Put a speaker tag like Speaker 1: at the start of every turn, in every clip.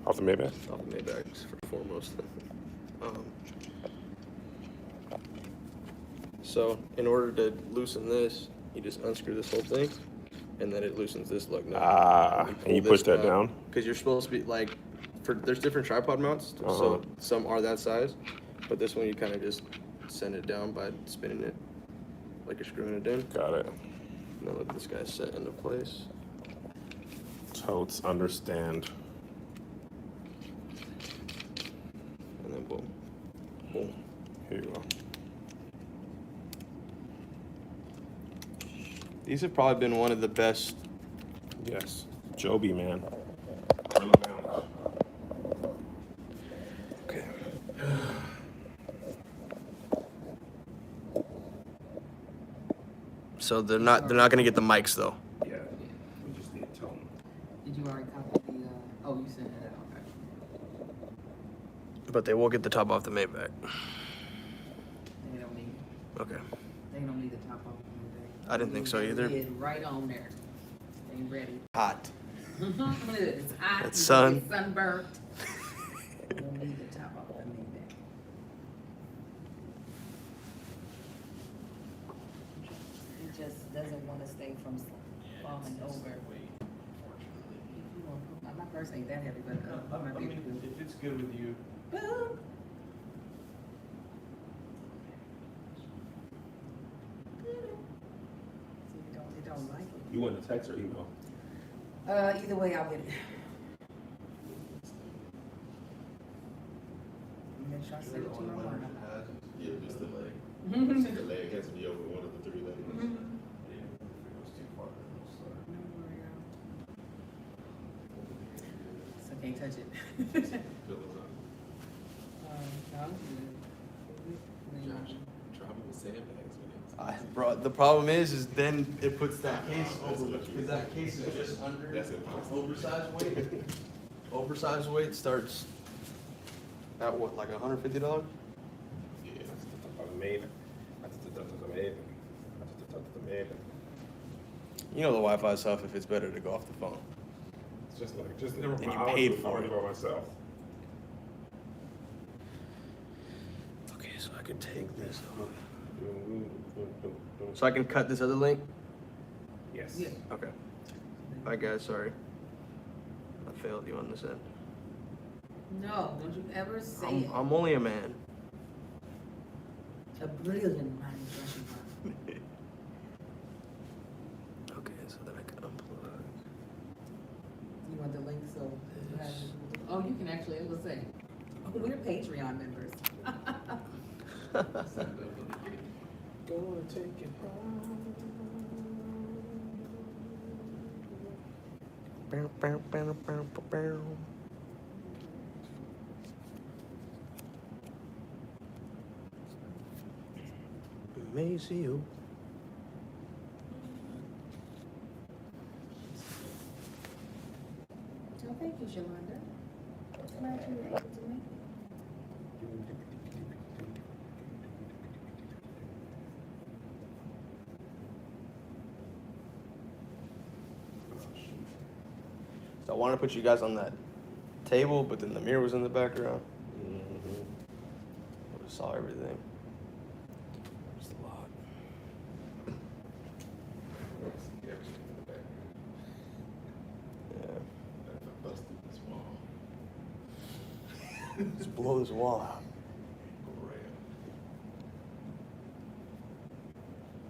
Speaker 1: Off the Maybach?
Speaker 2: Off the Maybachs for foremost. So in order to loosen this, you just unscrew this whole thing, and then it loosens this lug nut.
Speaker 1: And you push that down?
Speaker 2: Because you're supposed to be like, there's different tripod mounts, so some are that size, but this one you kind of just send it down by spinning it like you're screwing it in.
Speaker 1: Got it.
Speaker 2: Now look, this guy's set into place.
Speaker 1: Totes understand.
Speaker 2: And then boom. Boom.
Speaker 1: Here you go.
Speaker 2: These have probably been one of the best.
Speaker 1: Yes. Joby, man.
Speaker 2: Okay. So they're not gonna get the mics though.
Speaker 1: Yeah. We just need tone.
Speaker 3: Did you already copy the, oh, you sent it out, okay.
Speaker 2: But they will get the top off the Maybach.
Speaker 3: They don't need,
Speaker 2: Okay.
Speaker 3: they don't need the top off the Maybach.
Speaker 2: I didn't think so either.
Speaker 3: Lid right on there. They ready.
Speaker 2: Hot.
Speaker 3: It's hot.
Speaker 2: It's sun.
Speaker 3: It's sunburnt. They don't need the top off the Maybach. He just doesn't want to stay from falling over. My purse ain't that heavy, but my baby do.
Speaker 1: If it's good with you.
Speaker 3: Boom. They don't like it.
Speaker 1: You want a text or email?
Speaker 3: Either way, I'll get it. Make sure I send it to my mom.
Speaker 4: Yeah, just the leg. The leg has to be over one of the three legs.
Speaker 3: So can't touch it. No, I'm good.
Speaker 4: Travel with sandbags,
Speaker 2: The problem is then it puts that case over, because that case is just under.
Speaker 4: That's impossible.
Speaker 2: Oversized weight. Oversized weight starts at what, like $150?
Speaker 4: Yeah.
Speaker 2: You know the Wi-Fi stuff if it's better to go off the phone.
Speaker 1: It's just like, just never
Speaker 2: And
Speaker 1: mind.
Speaker 2: you
Speaker 1: I want
Speaker 2: paid
Speaker 1: to- I
Speaker 2: for
Speaker 1: want
Speaker 2: it.
Speaker 1: to go myself.
Speaker 2: Okay, so I can take this. So I can cut this other link?
Speaker 1: Yes.
Speaker 3: Yeah.
Speaker 2: Okay. Bye guys, sorry. I failed you on this end.
Speaker 3: No, don't you ever say it.
Speaker 2: I'm only a man.
Speaker 3: A brilliant mind, Joshua.
Speaker 2: Okay, so then I can unplug.
Speaker 3: You want the link so you have it? Oh, you can actually, it was say, oh, we're Patreon members.
Speaker 1: Gonna take it home.
Speaker 2: Bow, bow, bow, bow, bow, bow. Amazing.
Speaker 3: Oh, thank you, Shalonda. Glad you were able to make it.
Speaker 2: So I wanted to put you guys on that table, but then the mirror was in the background. I just saw everything. Just a lot. Yeah.
Speaker 4: Busted this wall.
Speaker 2: Just blow this wall out.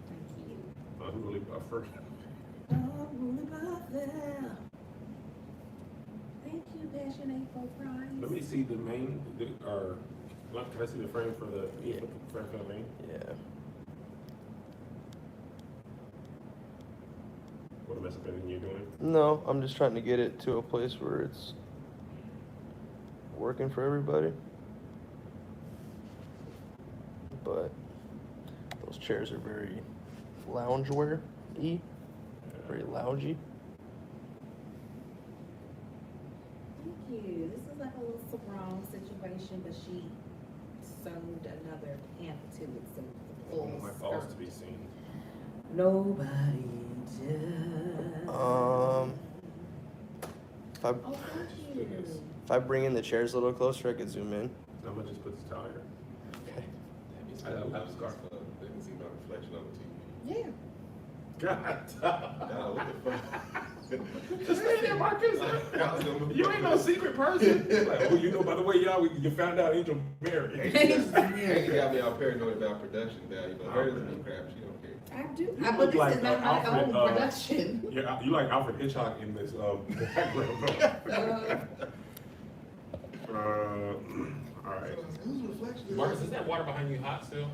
Speaker 3: Thank you.
Speaker 1: Who really buffered?
Speaker 3: Oh, really about that. Thank you, Passion 84 Prize.
Speaker 1: Let me see the main, can I see the frame for the,
Speaker 2: Yeah.
Speaker 1: frame for the main?
Speaker 2: Yeah.
Speaker 1: What am I supposing you're doing?
Speaker 2: No, I'm just trying to get it to a place where it's working for everybody. But those chairs are very loungewear-y, very loungy.
Speaker 3: Thank you. This is like a little surprise situation, but she sewed another pant to it, so the
Speaker 1: I want
Speaker 3: full
Speaker 1: my balls to
Speaker 3: skirt.
Speaker 1: be seen.
Speaker 3: Nobody does.
Speaker 2: If I
Speaker 3: Oh, thank you.
Speaker 2: If I bring in the chairs a little closer, I could zoom in.
Speaker 1: I'm gonna just put this down here.
Speaker 2: Okay.
Speaker 1: I love that scarf.
Speaker 4: They can see my reflection on the TV.
Speaker 3: Yeah.
Speaker 1: God.
Speaker 4: God, what the fuck?
Speaker 1: Just stay there, Marcus. You ain't no secret person. Like, oh, you know, by the way, y'all, you found out Angel married.
Speaker 4: You got me all paranoid about production value, but hers is crap. She don't care.
Speaker 3: I do.
Speaker 1: You
Speaker 3: But
Speaker 1: look
Speaker 3: this
Speaker 1: like,
Speaker 3: is not my
Speaker 1: Alfred,
Speaker 3: own production.
Speaker 1: Yeah, you like Alfred Hitchcock in this background. All right.
Speaker 4: Whose reflection is
Speaker 1: Marcus, is that water behind you hot still?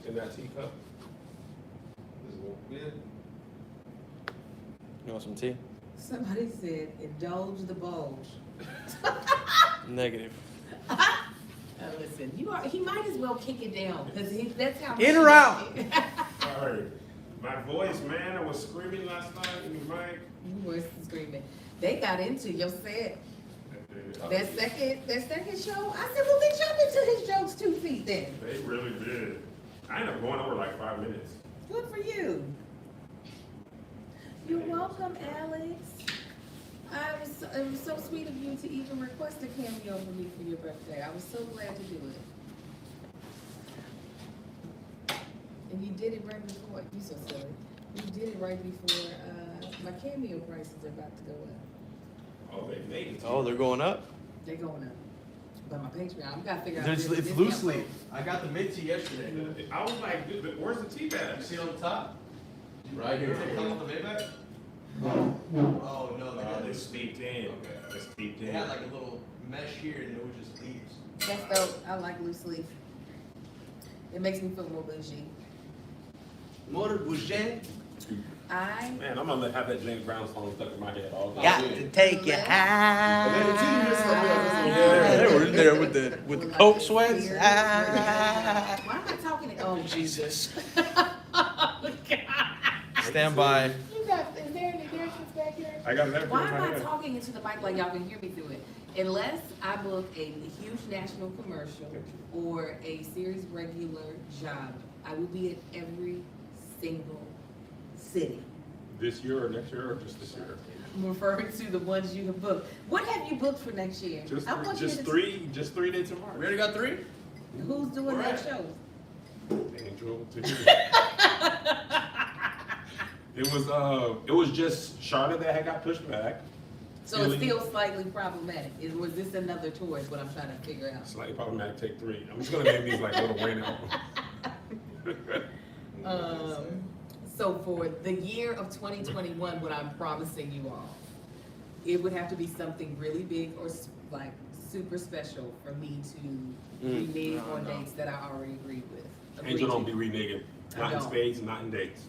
Speaker 1: In that teacup?
Speaker 4: Yeah.
Speaker 2: You want some tea?
Speaker 3: Somebody said, indulge the bulge.
Speaker 2: Negative.
Speaker 3: Listen, he might as well kick it down, because that's how.
Speaker 2: In or out?
Speaker 1: All right. My voice, man, I was screaming last night in the mic.
Speaker 3: You were screaming. They got into your set. That second show, I said, well, then jump into his jokes 2 feet then.
Speaker 1: They really did. I ended up going over like 5 minutes.
Speaker 3: Good for you. You're welcome, Alex. It was so sweet of you to even request a cameo for me for your birthday. I was so glad to do it. And you did it right before, you so silly. You did it right before, my cameo prices are about to go up.
Speaker 1: Oh, they made it.
Speaker 2: Oh, they're going up?
Speaker 3: They're going up. But my Patreon, I've got to figure out.
Speaker 2: It's
Speaker 3: this
Speaker 2: loose
Speaker 3: discount
Speaker 2: leaf. I got the mint tea yesterday.
Speaker 1: I was like, dude, where's the tea bag?
Speaker 2: You see it on the top?
Speaker 4: Right here.
Speaker 2: Take off the Maybach? Oh, no,
Speaker 1: They steeped in.
Speaker 2: Okay.
Speaker 1: They steeped
Speaker 2: They
Speaker 1: in.
Speaker 2: had like a little mesh here and it was just leaves.
Speaker 3: That's dope. I like loose leaf. It makes me feel more bougie.
Speaker 2: More bougie.
Speaker 1: Man, I'm gonna have that James Brown song stuck in my head all day.
Speaker 2: Got to take you high.
Speaker 4: And then the TV just come out.
Speaker 2: Yeah, they were there with the coat sweats.
Speaker 3: Why
Speaker 2: Ah.
Speaker 3: am I talking to, oh,
Speaker 2: Jesus.
Speaker 3: God.
Speaker 2: Stand by.
Speaker 3: You got, is there any directions back here?
Speaker 1: I got that.
Speaker 3: Why am I talking into the mic like y'all can hear me through it? Unless I book a huge national commercial or a series regular job, I will be at every single city.
Speaker 1: This year or next year or just this year?
Speaker 3: I'm referring to the ones you have booked. What have you booked for next year?
Speaker 1: Just
Speaker 3: I want you to-
Speaker 1: three dates in
Speaker 2: We
Speaker 1: March.
Speaker 2: already got 3?
Speaker 3: Who's doing that show?
Speaker 1: Angel to you. It was just Charlotte that had got pushed back.
Speaker 3: So it's still slightly problematic. Was this another tour is what I'm trying to figure out.
Speaker 1: Slightly problematic, take 3. I'm just gonna name these like Little Wayne album.
Speaker 3: So for the year of 2021, what I'm promising you all, it would have to be something really big or like super special for me to renege on dates that I already agreed with.
Speaker 1: Angel don't be reneging. Not in
Speaker 3: don't.
Speaker 1: spades, not in dates.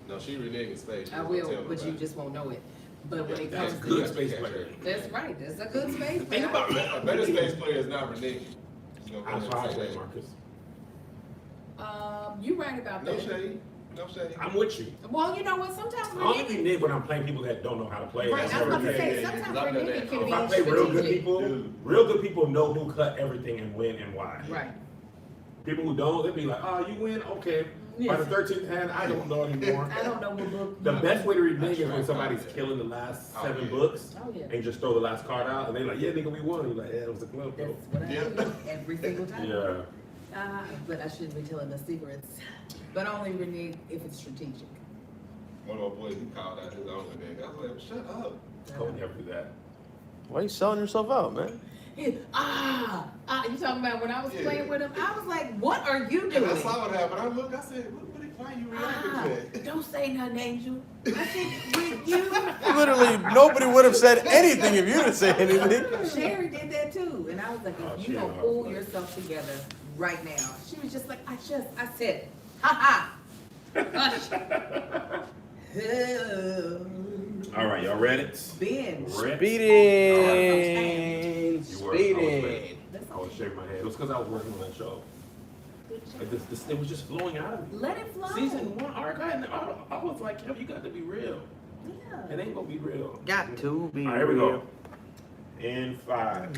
Speaker 4: No, she reneging space.
Speaker 3: I will, but you just won't know it. But when it
Speaker 1: That's
Speaker 3: comes
Speaker 1: good
Speaker 3: to,
Speaker 1: space player.
Speaker 3: that's right, that's a good space.
Speaker 1: Think about it.
Speaker 4: A better space player is not reneging. You know,
Speaker 1: That's why I say Marcus.
Speaker 3: You're right about
Speaker 4: No
Speaker 3: that.
Speaker 4: shade. No shade.
Speaker 1: I'm with you.
Speaker 3: Well, you know what, sometimes
Speaker 1: I only
Speaker 3: reneging,
Speaker 1: renege when I'm playing people that don't know how to play.
Speaker 3: right,
Speaker 1: That's
Speaker 3: I was about to
Speaker 1: everything.
Speaker 3: say,
Speaker 4: yeah,
Speaker 3: sometimes
Speaker 4: yeah,
Speaker 3: reneging can
Speaker 1: If
Speaker 3: be
Speaker 1: I play real good
Speaker 3: strategic.
Speaker 1: people, real good people know who cut everything and when and why.
Speaker 3: Right.
Speaker 1: People who don't, they'll be like, oh, you win? Okay. By the 13th hand, I don't know anymore.
Speaker 3: I don't know what book.
Speaker 1: The best way to renege is when somebody's killing the last 7 books
Speaker 3: Oh, yeah.
Speaker 1: and just throw the last card out and they're like, yeah, nigga, we won. You're like, yeah, it was a club
Speaker 3: That's
Speaker 1: though.
Speaker 3: what I do every single time.
Speaker 1: Yeah.
Speaker 3: But I shouldn't be telling the secrets. But only renege if it's strategic.
Speaker 4: One of my boys, he called out his own renege. I was like, shut up.
Speaker 1: I would never do that.
Speaker 2: Why are you selling yourself out, man?
Speaker 3: You talking about when I was
Speaker 4: Yeah.
Speaker 3: playing with him? I was like, what are you
Speaker 4: And
Speaker 3: doing?
Speaker 4: I saw what happened. I looked, I said, why are you reacting to that?
Speaker 3: Don't say nothing, Angel. I said, with you.
Speaker 2: Literally, nobody would have said anything if you didn't say anything.
Speaker 3: Sherry did that too. And I was like,
Speaker 1: Oh,
Speaker 3: if
Speaker 1: she
Speaker 3: you don't
Speaker 1: know.
Speaker 3: pull yourself together right now. She was just like, I said it. Ha ha. Hush.
Speaker 1: All right, y'all ready?
Speaker 3: Binge.
Speaker 1: Ready?
Speaker 2: Speeding.
Speaker 1: You were. I was ready.
Speaker 3: That's
Speaker 1: I was shaking my head. It was because I was working on that show. Like it was just flowing out of me.
Speaker 3: Let it flow.
Speaker 1: Season 1 arc, I was like, Kev, you got to be real.
Speaker 3: Yeah.
Speaker 1: It ain't gonna be real.
Speaker 2: Got to be
Speaker 1: All right, here we
Speaker 2: real.
Speaker 1: go. In 5,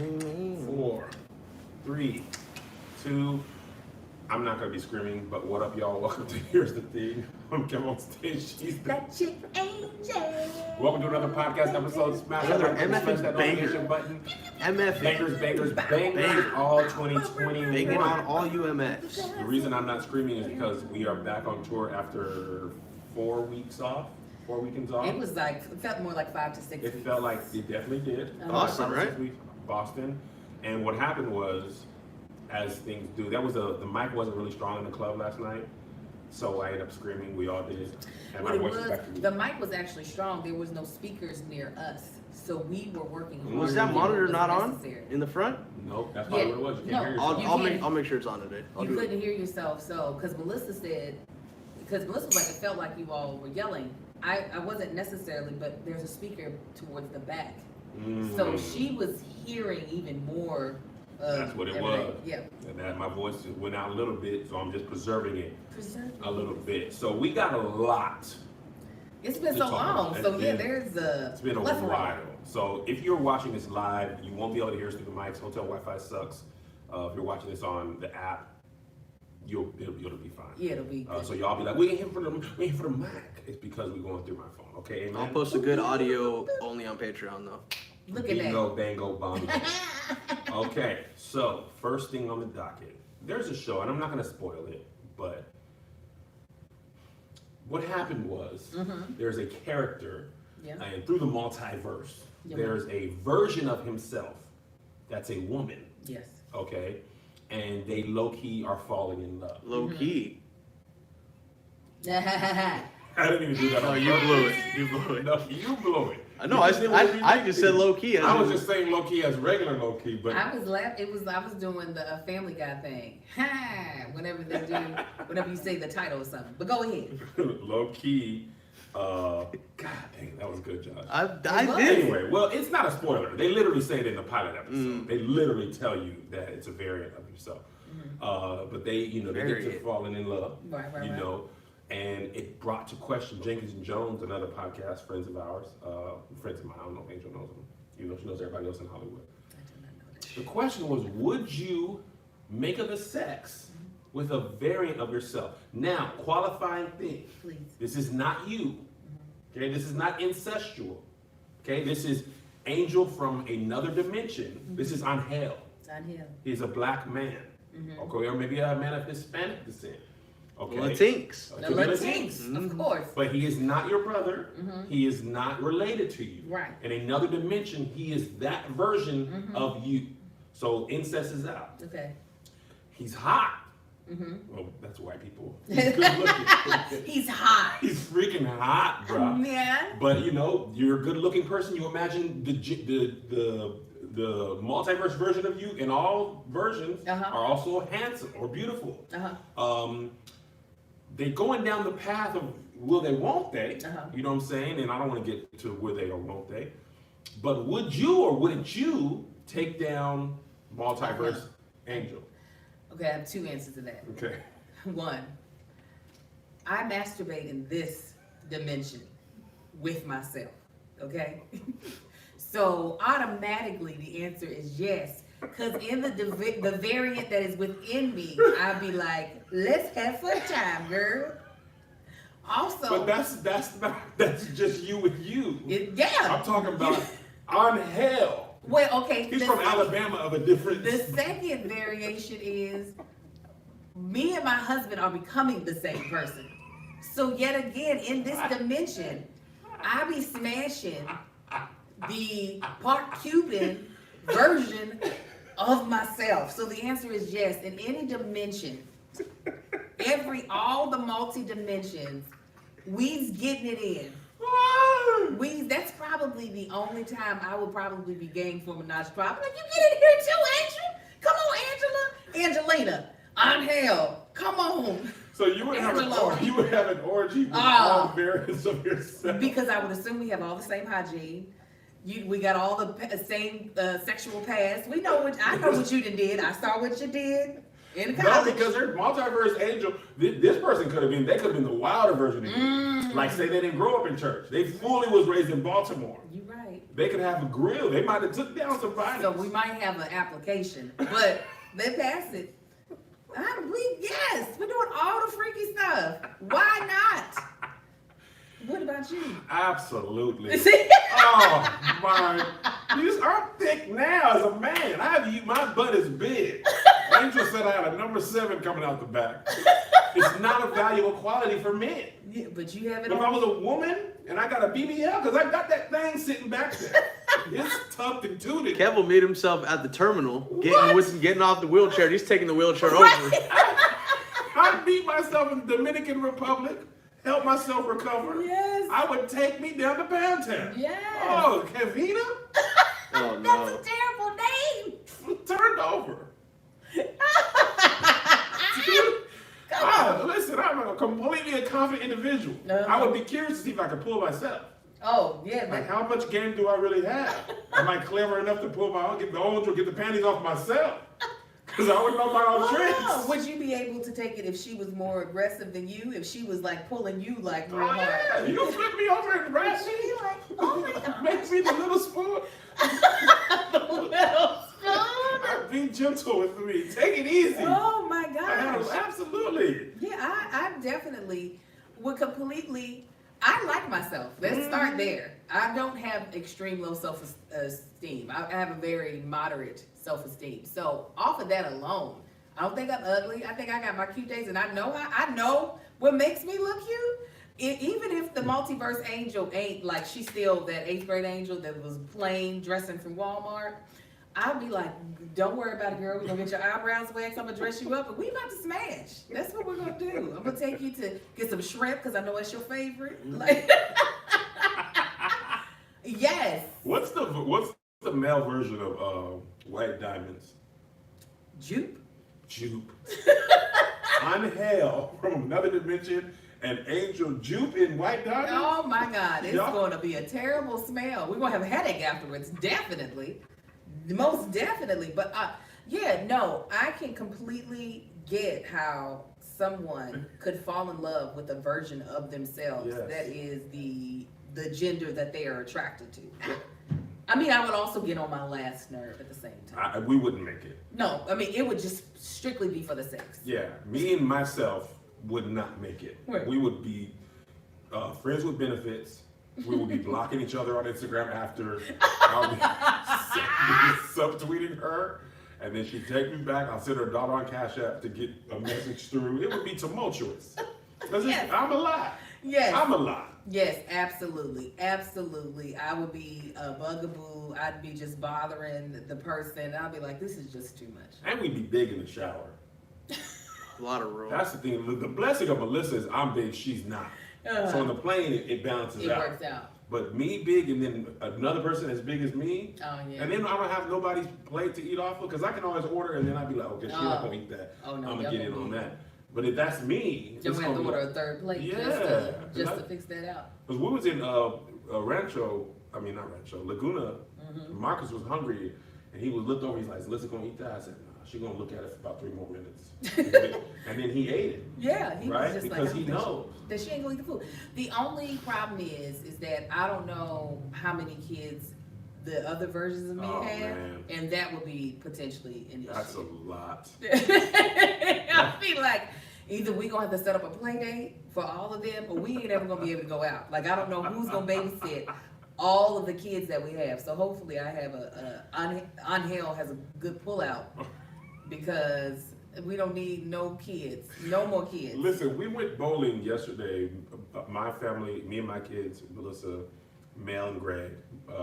Speaker 1: 4, 3, 2, I'm not gonna be screaming, but what up, y'all? Welcome to Here's the Thing. I'm Kim on stage. She's the...
Speaker 3: That chick Angel.
Speaker 1: Welcome to another podcast episode. Smash
Speaker 2: Another
Speaker 1: that button,
Speaker 2: MF
Speaker 1: smash that
Speaker 2: banger.
Speaker 1: notification button.
Speaker 2: MF
Speaker 1: Bangers, all 2021.
Speaker 2: banging on all UMFs.
Speaker 1: The reason I'm not screaming is because we are back on tour after 4 weekends off.
Speaker 3: It was like, it felt more like 5 to 6
Speaker 1: It
Speaker 3: weeks.
Speaker 1: felt like it definitely did.
Speaker 2: Boston,
Speaker 1: 5 to 6
Speaker 2: right?
Speaker 1: weeks, Boston. And what happened was, as things do, the mic wasn't really strong in the club last night. So I ended up screaming, we all did. And
Speaker 3: What
Speaker 1: my
Speaker 3: it
Speaker 1: voice
Speaker 3: was,
Speaker 1: is back to
Speaker 3: the mic was actually strong. There was no speakers near us. So we were working hard.
Speaker 2: Was that
Speaker 3: when
Speaker 2: monitor
Speaker 3: it was
Speaker 2: not on
Speaker 3: necessary.
Speaker 2: in the front?
Speaker 1: Nope, that's probably
Speaker 3: Yeah,
Speaker 1: what it was. You can't
Speaker 3: no,
Speaker 1: hear yourself.
Speaker 3: You
Speaker 2: I'll make sure it's on today. I'll
Speaker 3: You
Speaker 2: do it.
Speaker 3: couldn't hear yourself, so, because Melissa was like, it felt like you all were yelling. I wasn't necessarily, but there's a speaker towards the back. So she was hearing even more of
Speaker 1: That's what it
Speaker 3: everything.
Speaker 1: was.
Speaker 3: Yeah.
Speaker 1: And that my voice just went out a little bit, so I'm just preserving it
Speaker 3: Preserve.
Speaker 1: a little bit. So we got a lot.
Speaker 3: It's been
Speaker 1: to
Speaker 3: so
Speaker 1: talk
Speaker 3: long,
Speaker 1: about.
Speaker 3: so
Speaker 1: It's
Speaker 3: yeah,
Speaker 1: been-
Speaker 3: there's a
Speaker 1: It's been a
Speaker 3: plethora.
Speaker 1: while. So if you're watching this live, you won't be able to hear us through the mics. Hotel Wi-Fi sucks. If you're watching this on the app, it'll be fine.
Speaker 3: Yeah, it'll be good.
Speaker 1: So y'all be like, we ain't here for the mic. It's because we're going through my phone. Okay, amen.
Speaker 2: I'll post a good audio only on Patreon though.
Speaker 3: Look at that.
Speaker 1: Bingo, bango, bongo. Okay, so first thing on the docket. There's a show, and I'm not going to spoil it, but what happened was there's a character,
Speaker 3: Yeah.
Speaker 1: and through the multiverse,
Speaker 3: Yeah.
Speaker 1: there's a version of himself that's a woman,
Speaker 3: Yes.
Speaker 1: okay? And they low-key are falling in love.
Speaker 2: Low key.
Speaker 1: I didn't even do that.
Speaker 2: Oh,
Speaker 1: on
Speaker 2: you
Speaker 1: purpose.
Speaker 2: blew it. You blew it.
Speaker 1: No, you blew it.
Speaker 2: I know. I just said low key.
Speaker 1: I was just saying low-key as regular low-key, but
Speaker 3: I was I was doing the Family Guy thing. Ha! Whenever you say the title or something. But go ahead.
Speaker 1: low key. God dang, that was good, Josh.
Speaker 2: I
Speaker 3: was.
Speaker 2: did.
Speaker 1: Anyway, well, it's not a spoiler. They literally say it in the pilot episode. They literally tell you that it's a variant of yourself. But they, they get to
Speaker 2: Variant.
Speaker 1: falling in love.
Speaker 3: Right.
Speaker 1: And it brought to question Jenkins and Jones, another podcast, friends of ours, friends of mine. I don't know if Angel knows them. She knows everybody else in Hollywood.
Speaker 3: I did not know that.
Speaker 1: The question was, would you make of the sex with a variant of yourself? Now, qualifying thing.
Speaker 3: Please.
Speaker 1: This is not you. Okay, this is not incestual. Okay, this is Angel from another dimension. This is Angel.
Speaker 3: It's on him.
Speaker 1: He's a black man. Okay, or maybe a man of Hispanic descent. Okay.
Speaker 2: Latinx.
Speaker 3: The
Speaker 1: Could be
Speaker 3: Latinx, of course.
Speaker 1: But he is not your brother. He is not related to you.
Speaker 3: Right.
Speaker 1: In another dimension, he is that version of you. So incest is out.
Speaker 3: Okay.
Speaker 1: He's hot. Well, that's white people. He's good looking.
Speaker 3: He's hot.
Speaker 1: He's freaking hot, bro.
Speaker 3: Yeah.
Speaker 1: But you're a good looking person. You imagine the multiverse version of you, and all versions are also handsome or beautiful. They're going down the path of will they, won't they? You know what I'm saying? And I don't want to get to will they or won't they. But would you or wouldn't you take down multiverse Angel?
Speaker 3: Okay, I have two answers to that.
Speaker 1: Okay.
Speaker 3: One, I masturbate in this dimension with myself, okay? So automatically the answer is yes, because in the variant that is within me, I'd be like, let's have fun time, girl. Also,
Speaker 1: But that's just you with you.
Speaker 3: yeah.
Speaker 1: I'm talking about Angel.
Speaker 3: Well, okay.
Speaker 1: He's
Speaker 3: the
Speaker 1: from
Speaker 3: second-
Speaker 1: Alabama of a different.
Speaker 3: The second variation is me and my husband are becoming the same person. So yet again, in this dimension, I be smashing the Park Cuban version of myself. So the answer is yes. In any dimension, all the multi-dimensions, we's getting it in. That's probably the only time I would probably be game for menage a trois. I'm like, you get in here too, Angel? Come on, Angela. Angelina. Angel. Come on.
Speaker 1: So you would have an orgy with all variants of yourself.
Speaker 3: Because I would assume we have all the same hygiene. We got all the same sexual past. I know what you did. I saw what you did in
Speaker 1: No,
Speaker 3: college.
Speaker 1: because they're multiverse Angel. This person they could have been the wilder version of you. Like say they didn't grow up in church. They fully was raised in Baltimore.
Speaker 3: You're right.
Speaker 1: They could have a grill. They might have took down some bodies.
Speaker 3: So we might have an application, but they pass it. Yes, we're doing all the freaky stuff. Why not? What about you?
Speaker 1: Absolutely.
Speaker 3: See?
Speaker 1: Oh my! I'm thick now as a man. My butt is big. Angel said I had a number 7 coming out the back. It's not a valuable quality for men.
Speaker 3: Yeah, but you have it
Speaker 1: If
Speaker 3: on.
Speaker 1: I was a woman and I got a BBL, because I got that thing sitting back there. It's tucked and tooted.
Speaker 2: Kev will meet himself at the terminal, getting off the wheelchair. He's taking the wheelchair
Speaker 3: Right.
Speaker 2: over.
Speaker 1: I beat myself in the Dominican Republic, help myself recover.
Speaker 3: Yes.
Speaker 1: I would take me down to Pound Town.
Speaker 3: Yes.
Speaker 1: Oh, Kevina?
Speaker 2: Oh
Speaker 3: That's
Speaker 2: no.
Speaker 3: a terrible name.
Speaker 1: Turned over. Listen, I'm a completely confident individual. I would be curious to see if I could pull myself.
Speaker 3: Oh, yeah.
Speaker 1: Like, how much game do I really have? Am I clever enough to pull my own, get the orange or get the panties off myself? Because I wouldn't know my own tricks.
Speaker 3: Would you be able to take it if she was more aggressive than you? If she was like pulling you like real
Speaker 1: Oh, yeah.
Speaker 3: hard?
Speaker 1: You can flip me over and grab
Speaker 3: She'd
Speaker 1: me.
Speaker 3: be like, oh my God.
Speaker 1: Makes me the little spoon.
Speaker 3: The little spoon.
Speaker 1: Be gentle with me. Take it easy.
Speaker 3: Oh my gosh.
Speaker 1: Absolutely.
Speaker 3: Yeah, I definitely would completely. I like myself. Let's start there. I don't have extreme low self-esteem. I have a very moderate self-esteem. So off of that alone, I don't think I'm ugly. I think I got my cute days, and I know what makes me look cute. Even if the multiverse angel ain't like, she's still that 8th grade angel that was plain dressing from Walmart. I'll be like, don't worry about it, girl. We're gonna get your eyebrows waxed. I'm gonna dress you up, and we about to smash. That's what we're gonna do. I'm gonna take you to get some shrimp because I know it's your favorite. Like, yes.
Speaker 1: What's the male version of White Diamonds?
Speaker 3: Jupe.
Speaker 1: Jupe. Angel from another dimension, and Angel Jupe in White Diamonds.
Speaker 3: Oh my God, it's
Speaker 1: Yeah.
Speaker 3: going to be a terrible smell. We're gonna have a headache afterwards, definitely, most definitely. But yeah, no, I can completely get how someone could fall in love with a version of themselves
Speaker 1: Yes.
Speaker 3: that is the gender that they are attracted to. I mean, I would also get on my last nerve at the same time.
Speaker 1: We wouldn't make it.
Speaker 3: No, I mean, it would just strictly be for the sex.
Speaker 1: Yeah, me and myself would not make it.
Speaker 3: Right.
Speaker 1: We would be friends with benefits. We would be blocking each other on Instagram after. I'll be subtweeting her, and then she'd take me back. I'll send her $1 on Cash App to get a message through. It would be tumultuous. Because
Speaker 3: Yes.
Speaker 1: I'm a lot.
Speaker 3: Yes.
Speaker 1: I'm a lot.
Speaker 3: Yes, absolutely. Absolutely. I would be a bugaboo. I'd be just bothering the person. I'd be like, this is just too much.
Speaker 1: And we'd be big in the shower.
Speaker 2: A lot of room.
Speaker 1: That's the thing. The blessing of Melissa is I'm big, she's not. So on the plane, it balances
Speaker 3: It
Speaker 1: out.
Speaker 3: works out.
Speaker 1: But me big and then another person as big as me,
Speaker 3: Oh, yeah.
Speaker 1: and then I don't have nobody's plate to eat off of because I can always order and then I'd be like, okay, she's not gonna eat that.
Speaker 3: Oh, no,
Speaker 1: I'm gonna
Speaker 3: y'all
Speaker 1: get in
Speaker 3: gonna
Speaker 1: on
Speaker 3: eat
Speaker 1: that. But if that's me,
Speaker 3: Then
Speaker 1: it's
Speaker 3: we have
Speaker 1: gonna
Speaker 3: to
Speaker 1: be
Speaker 3: order a third plate
Speaker 1: Yeah.
Speaker 3: just to fix that out.
Speaker 1: because we was in Rancho, I mean not Rancho, Laguna.
Speaker 3: Mm-hmm.
Speaker 1: Marcus was hungry and he was looked over. He's like, "Is Lisa gonna eat that?" I said, "No, she's gonna look at it for about 3 more minutes." And then he ate it.
Speaker 3: Yeah, he
Speaker 1: Right?
Speaker 3: was just
Speaker 1: Because
Speaker 3: like,
Speaker 1: he knows.
Speaker 3: that she ain't gonna eat the food. The only problem is that I don't know how many kids the other versions of me
Speaker 1: Oh,
Speaker 3: have,
Speaker 1: man.
Speaker 3: and that would be potentially an issue.
Speaker 1: That's a lot.
Speaker 3: I feel like either we gonna have to set up a play date for all of them, or we ain't ever gonna be able to go out. Like, I don't know who's gonna babysit all of the kids that we have. So hopefully I have Angel has a good pullout, because we don't need no kids, no more kids.
Speaker 1: Listen, we went bowling yesterday. My family, me and my kids, Melissa, Mel and Greg,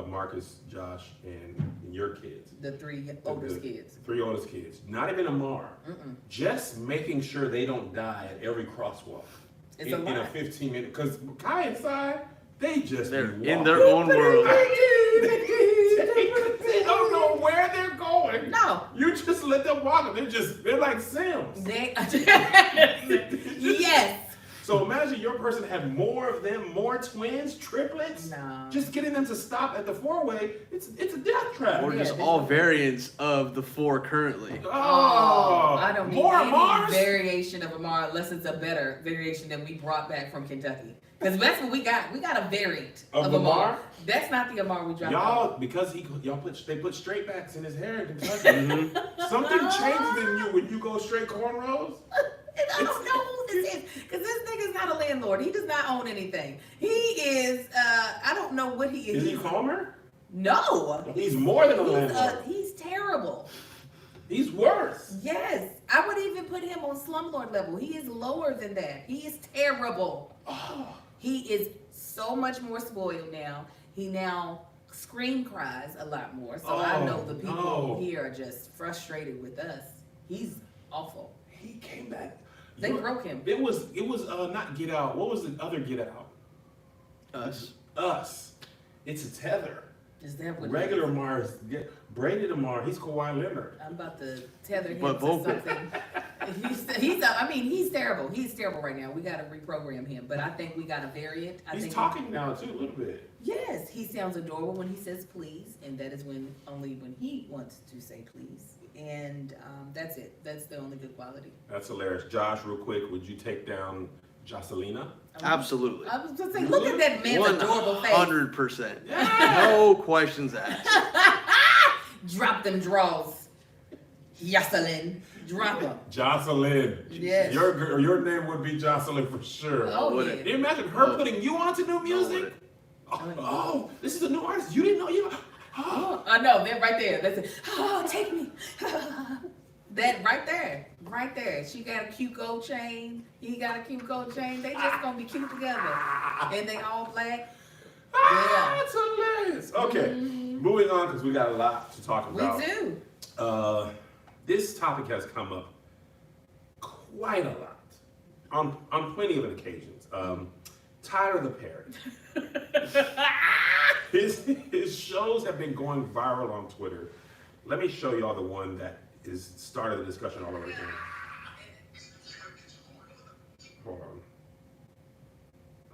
Speaker 1: Marcus, Josh, and your kids.
Speaker 3: The 3 oldest kids.
Speaker 1: 3 oldest kids. Not even Amar.
Speaker 3: Mm-mm.
Speaker 1: Just making sure they don't die at every crosswalk.
Speaker 3: It's
Speaker 1: in a 15-minute. Because Kai and Sai, they just
Speaker 2: They're
Speaker 1: be
Speaker 2: in
Speaker 1: walking.
Speaker 2: their own world.
Speaker 1: They don't know where they're going.
Speaker 3: No.
Speaker 1: You just let them walk. They're like Sims.
Speaker 3: Yes.
Speaker 1: So imagine your person had more of them, more twins, triplets.
Speaker 3: No.
Speaker 1: Just getting them to stop at the 4-way, it's a death trap.
Speaker 2: Or
Speaker 3: Yeah,
Speaker 2: just
Speaker 3: they
Speaker 2: all
Speaker 3: don't-
Speaker 2: variants of the 4 currently.
Speaker 1: Oh,
Speaker 3: I don't need
Speaker 1: more
Speaker 3: any
Speaker 1: Mars.
Speaker 3: variation of Amar unless it's a better variation than we brought back from Kentucky. Because that's what we got. We got a variant
Speaker 1: Of
Speaker 3: of
Speaker 1: Amar?
Speaker 3: Amar. That's not the Amar we dropped off.
Speaker 1: Y'all, because they put straight backs in his hair in Kentucky. Something changes in you when you go straight cornrows.
Speaker 3: And I don't know who this is, because this nigga's not a landlord. He does not own anything. He is, I don't know what he is.
Speaker 1: Is he calmer?
Speaker 3: No.
Speaker 1: He's more than a landlord.
Speaker 3: He's terrible.
Speaker 1: He's worse.
Speaker 3: Yes. I would even put him on slumlord level. He is lower than that. He is terrible.
Speaker 1: Oh,
Speaker 3: He is so much more spoiled now. He now scream cries a lot more. So I know the people here are just frustrated with us. He's awful.
Speaker 1: he came back.
Speaker 3: They broke him.
Speaker 1: It was not Get Out. What was the other Get Out?
Speaker 2: Us.
Speaker 1: Us. It's a tether.
Speaker 3: Is that what
Speaker 1: Regular Mars, Brady Demar, he's Kawhi Leonard.
Speaker 3: I'm about to tether him
Speaker 2: But
Speaker 3: to
Speaker 2: both-
Speaker 3: something. He's terrible. He's terrible right now. We got to reprogram him. But I think we got to vary it. I
Speaker 1: He's
Speaker 3: think
Speaker 1: talking now too, a little bit.
Speaker 3: Yes, he sounds adorable when he says please, and that is only when he wants to say please. And that's it. That's the only good quality.
Speaker 1: That's hilarious. Josh, real quick, would you take down Jocelina?
Speaker 2: Absolutely.
Speaker 3: I was going to say, look at that man's adorable face.
Speaker 2: 100%. No questions asked.
Speaker 3: Drop them draws. Jocelyn. Drop them.
Speaker 1: Jocelyn.
Speaker 3: Yes.
Speaker 1: Your name would be Jocelyn for sure.
Speaker 3: Oh,
Speaker 2: would
Speaker 3: yeah.
Speaker 2: it?
Speaker 1: Can you imagine her putting you onto new music?
Speaker 3: Oh,
Speaker 1: Oh, this is a new artist. You didn't know you.
Speaker 3: Oh, I know, they're right there. That's it. Oh, take me. That right there. Right there. She got a cute gold chain. He got a cute gold chain. They just gonna be cute together. And they all black. Yeah.
Speaker 1: That's hilarious. Okay, moving on because we got a lot to talk
Speaker 3: We
Speaker 1: about.
Speaker 3: do.
Speaker 1: This topic has come up quite a lot on plenty of occasions. Tyler the Perry. His shows have been going viral on Twitter. Let me show y'all the one that is started the discussion all over again. Hold on.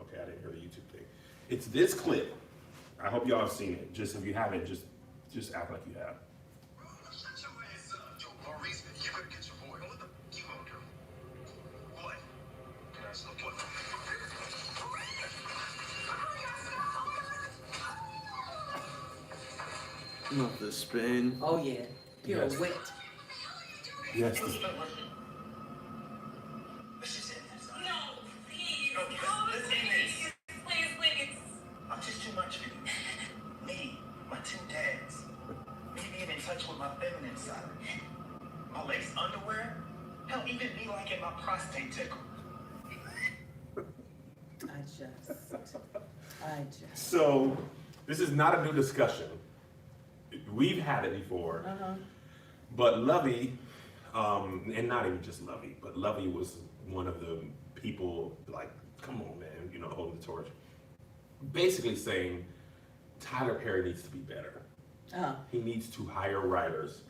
Speaker 1: Okay, I didn't hear the YouTube thing. It's this clip. I hope y'all have seen it. Just if you haven't, just act like you have.
Speaker 2: Not the spin.
Speaker 3: Oh yeah. You're
Speaker 1: Yes.
Speaker 3: wet.
Speaker 1: Yes.
Speaker 5: No, please. Please, please.
Speaker 6: I'm just too much for you. Me, my two dads. Me being in touch with my feminine side. My lace underwear. Hell, even me liking my prostate tickle.
Speaker 3: I just.
Speaker 1: So, this is not a new discussion. We've had it before. But Lovey, and not even just Lovey, but Lovey was one of the people like, come on, man, holding the torch. Basically saying Tyler Perry needs to be better. He needs to hire writers.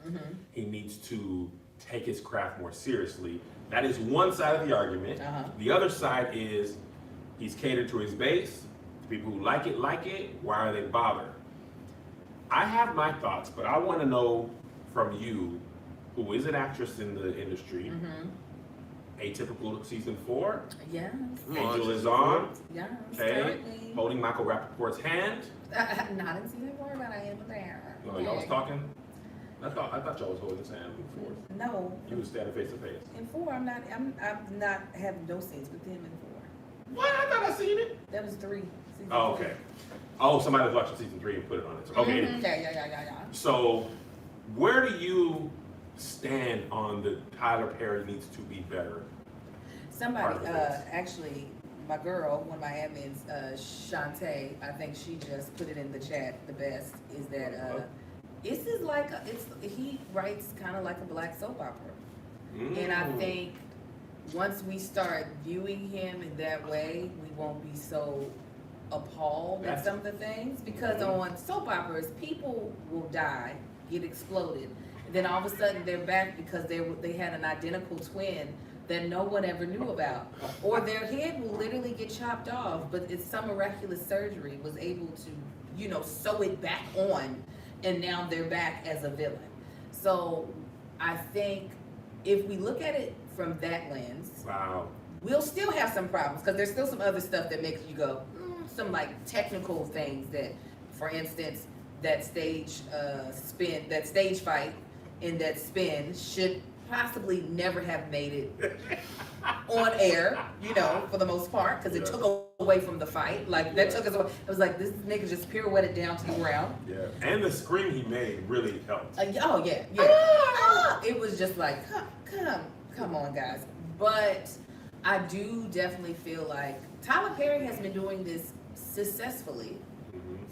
Speaker 1: He needs to take his craft more seriously. That is one side of the argument. The other side is he's catered to his base. The people who like it. Why are they bothered? I have my thoughts, but I want to know from you, who is an actress in the industry, Atypical season 4.
Speaker 3: Yes.
Speaker 1: Angel is on.
Speaker 3: Yes.
Speaker 1: Okay.
Speaker 3: Currently.
Speaker 1: Holding Michael Rappaport's hand.
Speaker 3: Not in season 4, but I am there.
Speaker 1: No, y'all was talking. I thought y'all was holding his hand before.
Speaker 3: No.
Speaker 1: You was standing face to face.
Speaker 3: In 4, I'm not having no scenes with him in 4.
Speaker 1: What? I thought I seen it.
Speaker 3: That was 3. Season
Speaker 1: Oh,
Speaker 3: 3.
Speaker 1: okay. Oh, somebody was watching season 3 and put it on it. So, okay. anyway.
Speaker 3: Yeah.
Speaker 1: So, where do you stand on the Tyler Perry needs to be better?
Speaker 3: Somebody,
Speaker 1: Part of this.
Speaker 3: actually, my girl, one of my admins, Shantae, I think she just put it in the chat the best, is that this is like, he writes kind of like a black soap opera. And I think once we start viewing him in that way, we won't be so appalled at some of the things. Because on soap operas, people will die, get exploded, and then all of a sudden they're back because they had an identical twin that no one ever knew about. Or their head will literally get chopped off, but it's some miraculous surgery was able to, sew it back on, and now they're back as a villain. So I think if we look at it from that lens,
Speaker 1: Wow.
Speaker 3: we'll still have some problems, because there's still some other stuff that makes you go, some like technical things that, for instance, that stage fight in that spin should possibly never have made it on air, you know, for the most part, because it took away from the fight. Like, that took us away. It was like, this nigga just pirouetted down to the ground.
Speaker 1: Yeah, and the scream he made really helped.
Speaker 3: Oh, yeah. It was just like, come on, guys. But I do definitely feel like Tyler Perry has been doing this successfully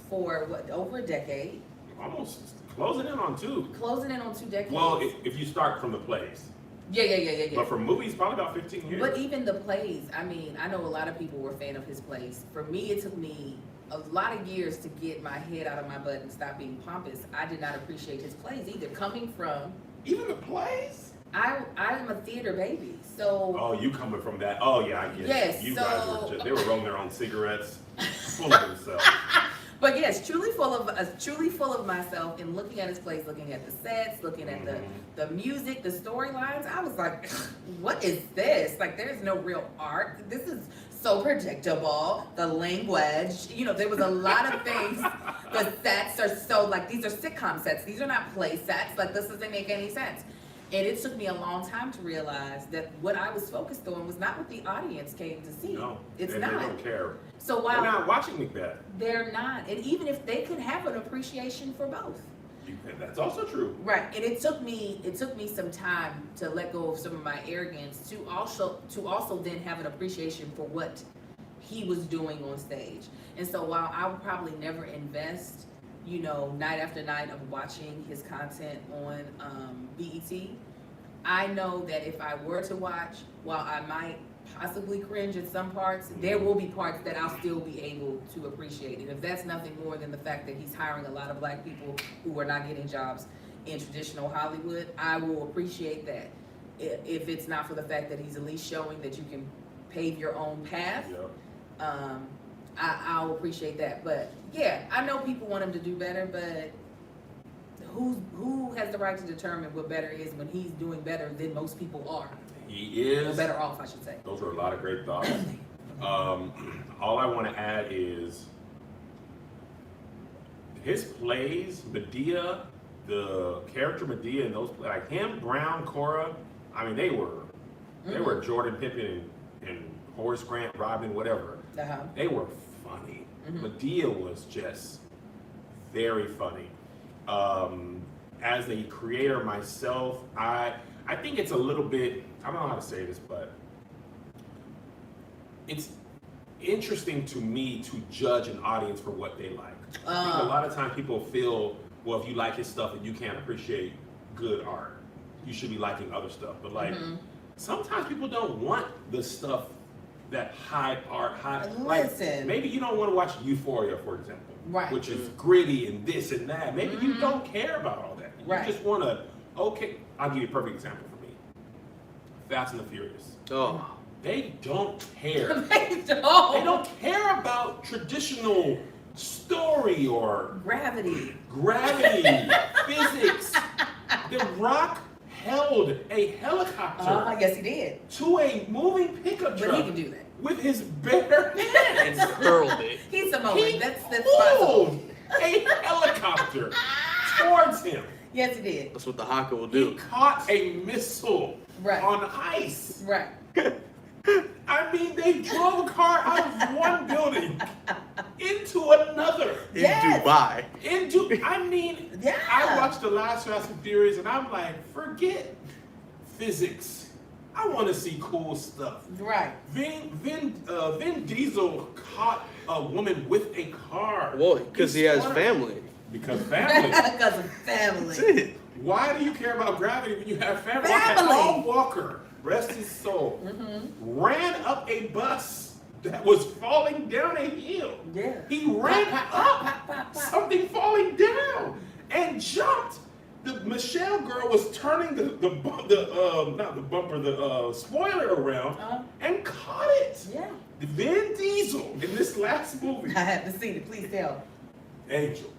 Speaker 3: for, what, over a decade?
Speaker 1: Almost closing in on 2.
Speaker 3: Closing in on 2 decades.
Speaker 1: Well, if you start from the plays.
Speaker 3: Yeah.
Speaker 1: But for movies, probably about 15 years.
Speaker 3: But even the plays, I mean, I know a lot of people were a fan of his plays. For me, it took me a lot of years to get my head out of my butt and stop being pompous. I did not appreciate his plays either. Coming from...
Speaker 1: Even the plays?
Speaker 3: I am a theater baby, so...
Speaker 1: Oh, you coming from that. Oh, yeah, I get
Speaker 3: Yes,
Speaker 1: it. You
Speaker 3: so-
Speaker 1: guys were just, they were rolling their own cigarettes, full of themselves.
Speaker 3: But yes, truly full of myself, and looking at his plays, looking at the sets, looking at the music, the storylines. I was like, what is this? Like, there's no real art. This is so predictable. The language, you know, there was a lot of things. The sets are so, like, these are sitcom sets. These are not play sets. Like, this doesn't make any sense. And it took me a long time to realize that what I was focused on was not what the audience came to see.
Speaker 1: No,
Speaker 3: it's
Speaker 1: they
Speaker 3: not.
Speaker 1: don't care.
Speaker 3: So
Speaker 1: They're
Speaker 3: while
Speaker 1: not watching Macbeth.
Speaker 3: they're not, and even if they could have an appreciation for both.
Speaker 1: That's also true.
Speaker 3: Right, and it took me some time to let go of some of my arrogance to also then have an appreciation for what he was doing on stage. And so while I would probably never invest, you know, night after night of watching his content on BET, I know that if I were to watch, while I might possibly cringe at some parts, there will be parts that I'll still be able to appreciate. And if that's nothing more than the fact that he's hiring a lot of black people who are not getting jobs in traditional Hollywood, I will appreciate that. If it's not for the fact that he's at least showing that you can pave your own path, I'll appreciate that. But yeah, I know people want him to do better, but who has the right to determine what better is when he's doing better than most people are?
Speaker 1: He is.
Speaker 3: Or better off, I should say.
Speaker 1: Those are a lot of great thoughts. All I want to add is his plays, Medea, the character Medea in those, like him, Brown, Cora, I mean, they were Jordan Pippen and Horace Grant, Robin, whatever. They were funny. Medea was just very funny. As a creator myself, I think it's a little bit, I don't know how to say this, but it's interesting to me to judge an audience for what they like. I think a lot of times people feel, well, if you like his stuff, then you can't appreciate good art. You should be liking other stuff. But like, sometimes people don't want the stuff that high art,
Speaker 3: Listen.
Speaker 1: Maybe you don't want to watch Euphoria, for example,
Speaker 3: Right.
Speaker 1: which is gritty and this and that. Maybe you don't care about all that. You
Speaker 3: Right.
Speaker 1: just want to, okay, I'll give you a perfect example for me. Fast and the Furious.
Speaker 2: Oh,
Speaker 1: They don't care.
Speaker 3: They
Speaker 1: They
Speaker 3: don't.
Speaker 1: don't care about traditional story or
Speaker 3: Gravity.
Speaker 1: gravity, physics. The Rock held a helicopter
Speaker 3: Yes, he did.
Speaker 1: to a moving pickup truck
Speaker 3: But he can do that.
Speaker 1: with his bare
Speaker 2: and
Speaker 1: hands.
Speaker 2: hurled it.
Speaker 3: He's Samoan.
Speaker 1: He
Speaker 3: That's possible.
Speaker 1: pulled a helicopter towards him.
Speaker 3: Yes, he did.
Speaker 2: That's what the haka will
Speaker 1: He
Speaker 2: do.
Speaker 1: caught a missile
Speaker 3: Right.
Speaker 1: on ice.
Speaker 3: Right.
Speaker 1: I mean, they drove a car out of one building into another.
Speaker 2: In
Speaker 3: Yes.
Speaker 2: Dubai.
Speaker 1: I mean,
Speaker 3: Yeah.
Speaker 1: I watched the last Fast and Furious and I'm like, forget physics. I want to see cool stuff.
Speaker 3: Right.
Speaker 1: Vin Diesel caught a woman with a car.
Speaker 2: Well, because he has family.
Speaker 1: Because family.
Speaker 3: Because of family.
Speaker 2: That's it.
Speaker 1: Why do you care about gravity when you have family?
Speaker 3: Family.
Speaker 1: Paul Walker, rest his soul, ran up a bus that was falling down a hill.
Speaker 3: Yeah.
Speaker 1: He ran
Speaker 3: Pop, pop,
Speaker 1: up
Speaker 3: pop, pop, pop.
Speaker 1: something falling down and jumped. The Michelle girl was turning the spoiler around and caught it.
Speaker 3: Yeah.
Speaker 1: Vin Diesel in this last movie,
Speaker 3: I haven't seen it. Please tell.
Speaker 1: Angel,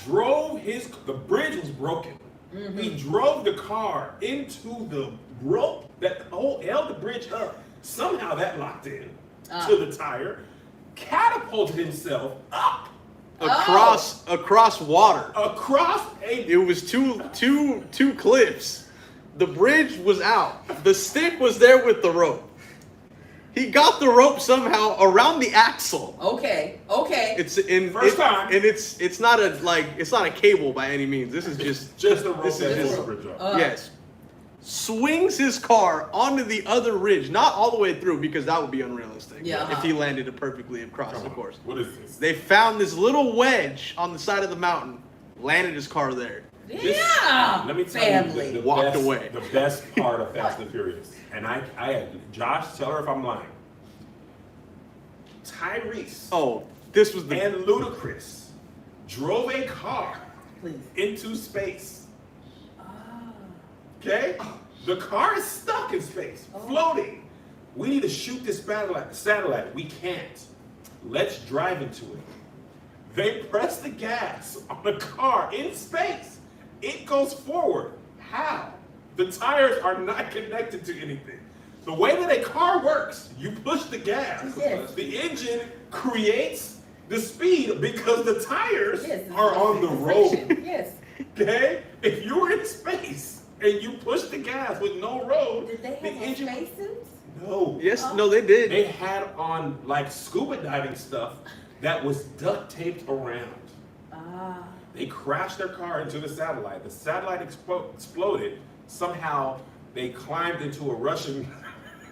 Speaker 1: drove the bridge was broken. He drove the car into the rope that held the bridge up. Somehow that locked in to the tire, catapulted himself up
Speaker 2: across water.
Speaker 1: Across a
Speaker 2: It was two cliffs. The bridge was out. The stick was there with the rope. He got the rope somehow around the axle.
Speaker 3: Okay.
Speaker 2: It's in
Speaker 1: First time.
Speaker 2: and it's not a cable by any means. This is
Speaker 1: just a rope
Speaker 2: This is
Speaker 1: that
Speaker 2: just-
Speaker 1: goes over the bridge.
Speaker 2: yes. Swings his car onto the other ridge, not all the way through because that would be unrealistic.
Speaker 3: Yeah.
Speaker 2: If he landed it perfectly across
Speaker 1: Come
Speaker 2: the
Speaker 1: on,
Speaker 2: course.
Speaker 1: what is this?
Speaker 2: They found this little wedge on the side of the mountain, landed his car there.
Speaker 3: Yeah.
Speaker 1: Let me tell
Speaker 3: Family.
Speaker 1: you, the
Speaker 2: Walked
Speaker 1: best,
Speaker 2: away.
Speaker 1: The best part of Fast and Furious, and Josh, tell her if I'm lying. Tyrese
Speaker 2: Oh, this was the
Speaker 1: and Ludacris drove a car
Speaker 3: Please.
Speaker 1: into space.
Speaker 3: Ah.
Speaker 1: Okay, the car is stuck in space, floating. We need to shoot this satellite. We can't. Let's drive into it. They press the gas on the car in space. It goes forward. How? The tires are not connected to anything. The way that a car works, you push the gas.
Speaker 3: Yes.
Speaker 1: The engine creates the speed because the tires
Speaker 3: Yes.
Speaker 1: are on the road.
Speaker 3: Yes.
Speaker 1: Okay? If you were in space and you push the gas with no road,
Speaker 3: Did they
Speaker 1: the
Speaker 3: have
Speaker 1: engine.
Speaker 3: spacesuits?
Speaker 1: No.
Speaker 2: yes, no, they did.
Speaker 1: They had on like scuba diving stuff that was duct taped around.
Speaker 3: Ah.
Speaker 1: They crashed their car into the satellite. The satellite exploded. Somehow they climbed into a Russian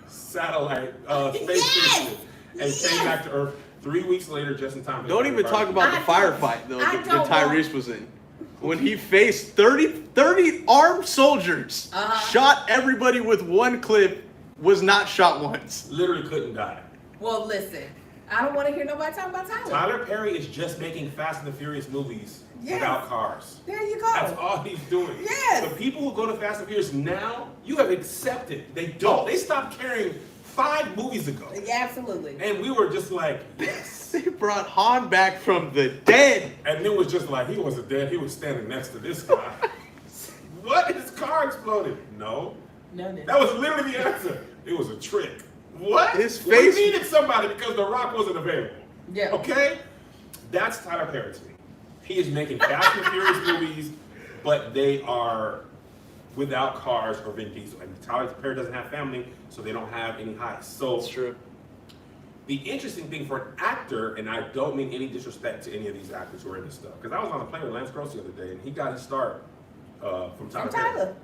Speaker 1: satellite space station and came back to Earth 3 weeks later, just in time. for
Speaker 2: Don't
Speaker 1: the
Speaker 2: even talk about the
Speaker 3: I don't-
Speaker 2: firefight though
Speaker 3: I
Speaker 2: that
Speaker 3: don't
Speaker 2: Tyrese was in. When he faced 30 armed soldiers, shot everybody with one clip, was not shot once.
Speaker 1: Literally couldn't die.
Speaker 3: Well, listen. I don't want to hear nobody talk about Tyler.
Speaker 1: Tyler Perry is just making Fast and the Furious movies
Speaker 3: Yes.
Speaker 1: without cars.
Speaker 3: There you go.
Speaker 1: That's all he's doing.
Speaker 3: Yes.
Speaker 1: The people who go to Fast and Furious now, you have accepted. They don't. They stopped caring 5 movies ago.
Speaker 3: Yeah, absolutely.
Speaker 1: And we were just like, yes.
Speaker 2: They brought Han back from the dead.
Speaker 1: And it was just like, he wasn't dead. He was standing next to this guy. What? His car exploded. No.
Speaker 3: No.
Speaker 1: That was literally the answer. It was a trick. What?
Speaker 2: His face-
Speaker 1: We needed somebody because The Rock wasn't available.
Speaker 3: Yeah.
Speaker 1: Okay? That's Tyler Perry to me. He is making Fast and Furious movies, but they are without cars or Vin Diesel. And Tyler Perry doesn't have family, so they don't have any heists. So
Speaker 2: That's true.
Speaker 1: the interesting thing for an actor, and I don't mean any disrespect to any of these actors who are in this stuff, because I was on a plane with Lance Gross the other day, and he got his start from Tyler
Speaker 3: From
Speaker 1: Perry.
Speaker 3: Tyler.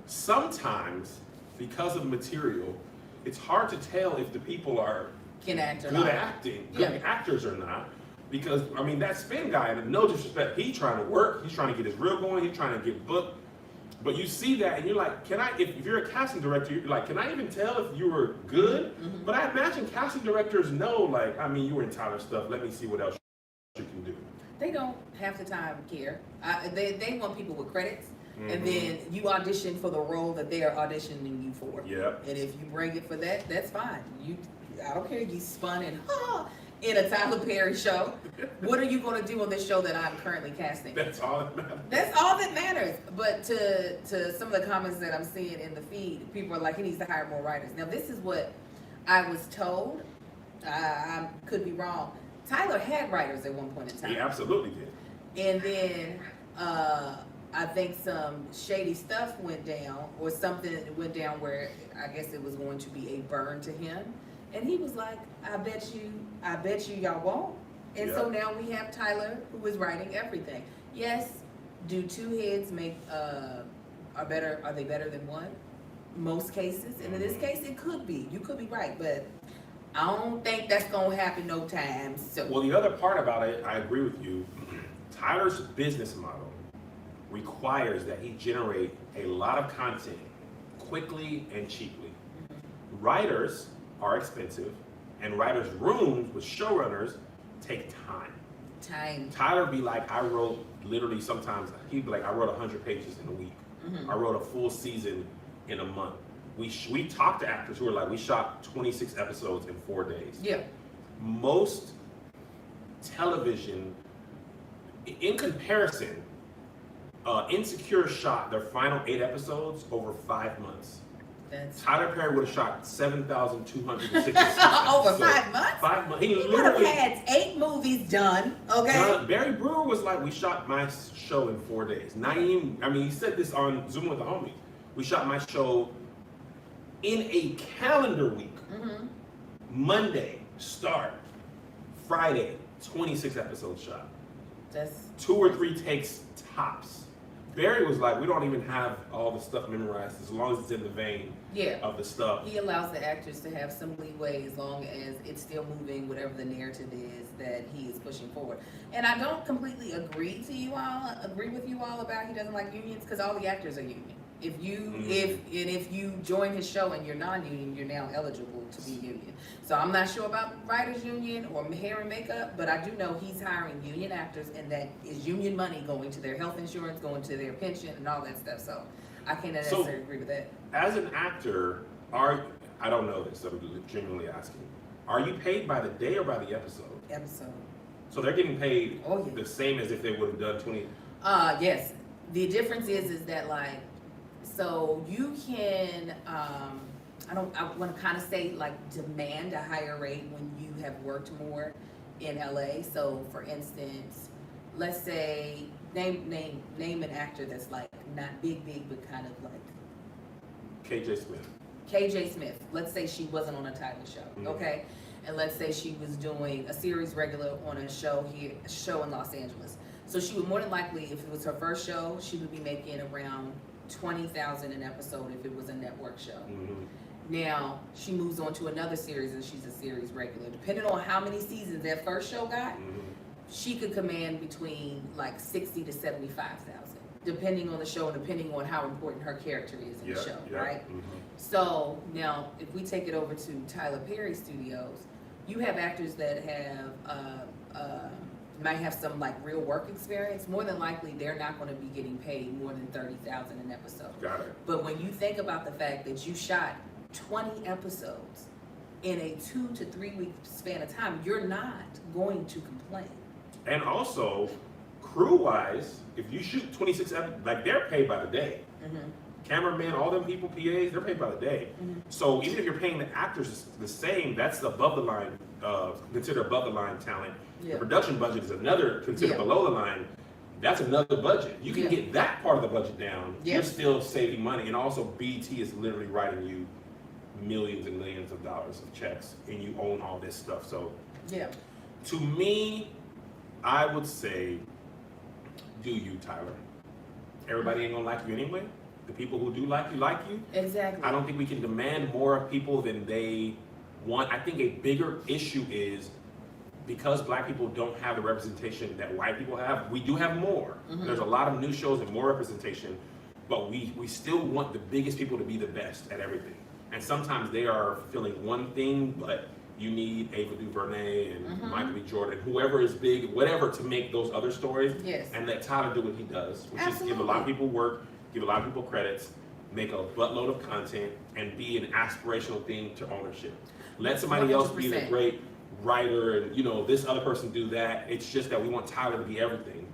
Speaker 1: Sometimes, because of material, it's hard to tell if the people are
Speaker 3: Can act or
Speaker 1: good
Speaker 3: not.
Speaker 1: acting, good
Speaker 3: Yeah.
Speaker 1: actors or not. Because I mean that Spin guy, and no disrespect, he's trying to work, he's trying to get his reel going, he's trying to get booked. But you see that and you're like, can I, if you're a casting director, you're like, can I even tell if you were good?
Speaker 3: Mm-hmm.
Speaker 1: But I imagine casting directors know, like, I mean, you were in Tyler stuff, let me see what else you can do.
Speaker 3: They don't half the time care. They want people with credits,
Speaker 1: Mm-hmm.
Speaker 3: and then you audition for the role that they are auditioning you for.
Speaker 1: Yep.
Speaker 3: And if you bring it for that, that's fine. I don't care. You spun in a Tyler Perry show. What are you going to do on this show that I'm currently casting?
Speaker 1: That's all that matters.
Speaker 3: That's all that matters. But to some of the comments that I'm seeing in the feed, people are like, he needs to hire more writers. Now, this is what I was told. I could be wrong. Tyler had writers at one point in time.
Speaker 1: He absolutely did.
Speaker 3: And then I think some shady stuff went down, or something went down where I guess it was going to be a burn to him. And he was like, I bet you y'all won't. And so now we have Tyler who is writing everything. Yes, do 2 heads make are they better than one? Most cases. And in this case it could be. You could be right, but I don't think that's gonna happen no time. So
Speaker 1: Well, the other part about it, I agree with you. Tyler's business model requires that he generate a lot of content quickly and cheaply. Writers are expensive, and writers' rooms with showrunners take time. Tyler be like, I wrote literally sometimes, he'd be like, I wrote 100 pages in a week. I wrote a full season in a month. We talked to actors who are like, we shot 26 episodes in 4 days.
Speaker 3: Yeah.
Speaker 1: Most television, in comparison, Insecure shot their final 8 episodes over 5 months.
Speaker 3: That's
Speaker 1: Tyler Perry would have shot 7,266.
Speaker 3: over 5 months.
Speaker 1: 5 months. He
Speaker 3: He would have
Speaker 1: literally.
Speaker 3: had 8 movies done. Okay.
Speaker 1: Barry Brewer was like, we shot my show in 4 days. Naeem, I mean, he said this on Zoom with the homies. We shot my show in a calendar week.
Speaker 3: Mm-hmm.
Speaker 1: Monday, start. Friday, 26 episodes shot.
Speaker 3: That's
Speaker 1: 2 or 3 takes tops. Barry was like, we don't even have all the stuff memorized as long as it's in the vein
Speaker 3: yeah.
Speaker 1: of the stuff.
Speaker 3: He allows the actors to have some leeway as long as it's still moving whatever the narrative is that he is pushing forward. And I don't completely agree with you all about he doesn't like unions because all the actors are union. If you if you join his show and you're non-union, you're now eligible to be union. So I'm not sure about writers union or hair and makeup, but I do know he's hiring union actors, and that is union money going to their health insurance, going to their pension, and all that stuff. So I can't necessarily agree with that.
Speaker 1: As an actor, I don't know this, so I'm genuinely asking. Are you paid by the day or by the episode?
Speaker 3: Episode.
Speaker 1: So they're getting paid
Speaker 3: Oh, yeah.
Speaker 1: the same as if they would have done 20.
Speaker 3: Yes. The difference is that like, so you can, I want to kind of say like demand a higher rate when you have worked more in LA. So for instance, let's say name an actor that's like not big, but kind of like
Speaker 1: KJ Smith.
Speaker 3: KJ Smith. Let's say she wasn't on a Tyler show,
Speaker 1: Mhm.
Speaker 3: okay? And let's say she was doing a series regular on a show in Los Angeles. So she would more than likely, if it was her first show, she would be making around $20,000 an episode if it was a network show.
Speaker 1: Mm-hmm.
Speaker 3: Now she moves on to another series and she's a series regular. Depending on how many seasons that first show got,
Speaker 1: Mm-hmm.
Speaker 3: she could command between like 60 to 75,000, depending on the show and depending on how important her character is in the show, right?
Speaker 1: Mm-hmm.
Speaker 3: So now, if we take it over to Tyler Perry Studios, you have actors that have might have some like real work experience. More than likely, they're not going to be getting paid more than $30,000 an episode.
Speaker 1: Got it.
Speaker 3: But when you think about the fact that you shot 20 episodes in a 2 to 3 week span of time, you're not going to complain.
Speaker 1: And also, crew-wise, if you shoot 26 episodes, like they're paid by the day.
Speaker 3: Mm-hmm.
Speaker 1: Cameramen, all them people, PAs, they're paid by the day.
Speaker 3: Mhm.
Speaker 1: So even if you're paying the actors the same, that's above the line, considered above the line talent.
Speaker 3: Yeah.
Speaker 1: The production budget is another considered
Speaker 3: Yeah.
Speaker 1: below the line. That's another budget. You can
Speaker 3: Yeah.
Speaker 1: get that part of the budget down.
Speaker 3: Yeah.
Speaker 1: You're still saving money. And also BT is literally writing you millions and millions of dollars of checks, and you own all this stuff. So
Speaker 3: Yeah.
Speaker 1: to me, I would say, do you, Tyler? Everybody ain't gonna like you anyway. The people who do like you.
Speaker 3: Exactly.
Speaker 1: I don't think we can demand more of people than they want. I think a bigger issue is because black people don't have the representation that white people have, we do have more.
Speaker 3: Mhm.
Speaker 1: There's a lot of new shows and more representation, but we still want the biggest people to be the best at everything. And sometimes they are feeling one thing, but you need Ava DuVernay and
Speaker 3: Mhm.
Speaker 1: Michael B. Jordan, whoever is big, whatever, to make those other stories.
Speaker 3: Yes.
Speaker 1: And let Tyler do what he does, which is give a lot of
Speaker 3: Absolutely.
Speaker 1: people work, give a lot of people credits, make a buttload of content, and be an aspirational thing to ownership. Let somebody else be the
Speaker 3: 100%.
Speaker 1: great writer, and this other person do that. It's just that we want Tyler to be everything.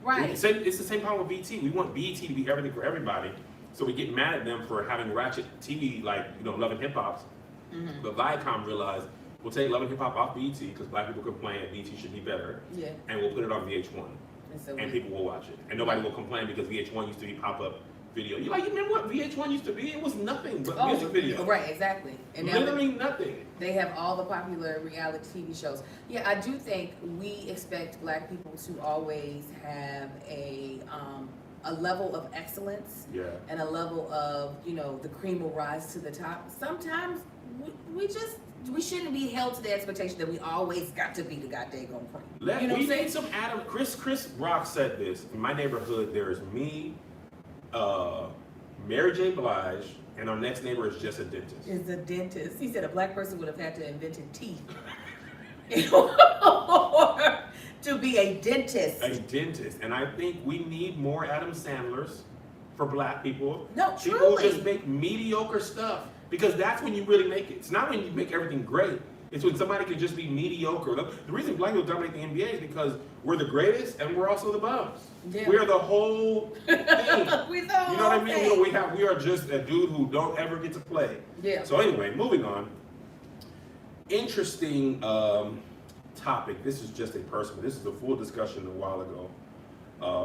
Speaker 3: Right.
Speaker 1: It's the same problem with BT. We want BT to be everything for everybody. So we get mad at them for having ratchet TV like Love and Hip Hop.
Speaker 3: Mhm.
Speaker 1: But Viacom realized we'll take Love and Hip Hop off BT because black people complain that BT should be better,
Speaker 3: Yeah.
Speaker 1: and we'll put it on VH1.
Speaker 3: And so
Speaker 1: And
Speaker 3: we-
Speaker 1: people will watch it. And nobody will complain because VH1 used to be pop-up video. You remember what VH1 used to be? It was nothing but music video.
Speaker 3: Right, exactly. And now
Speaker 1: Literally nothing.
Speaker 3: they have all the popular reality TV shows. Yeah, I do think we expect black people to always have a level of excellence
Speaker 1: Yeah.
Speaker 3: and a level of, the cream will rise to the top. Sometimes we shouldn't be held to the expectation that we always got to be the goddamn cream. You know what
Speaker 1: We
Speaker 3: I'm saying?
Speaker 1: need some Adam. Chris Rock said this. In my neighborhood, there's me, Mary J. Blige, and our next neighbor is just a dentist.
Speaker 3: Is a dentist. He said a black person would have had to invent teeth in order to be a dentist.
Speaker 1: A dentist. And I think we need more Adam Sandlers for black people.
Speaker 3: No,
Speaker 1: People who
Speaker 3: truly.
Speaker 1: just make mediocre stuff. Because that's when you really make it. It's not when you make everything great. It's when somebody can just be mediocre. The reason black people dominate the NBA is because we're the greatest and we're also the bums.
Speaker 3: Yeah.
Speaker 1: We are the whole thing.
Speaker 3: We
Speaker 1: You know what I mean? We are just a dude who don't ever get to play.
Speaker 3: Yeah.
Speaker 1: So anyway, moving on. Interesting topic. This is just a personal. This is a full discussion a while ago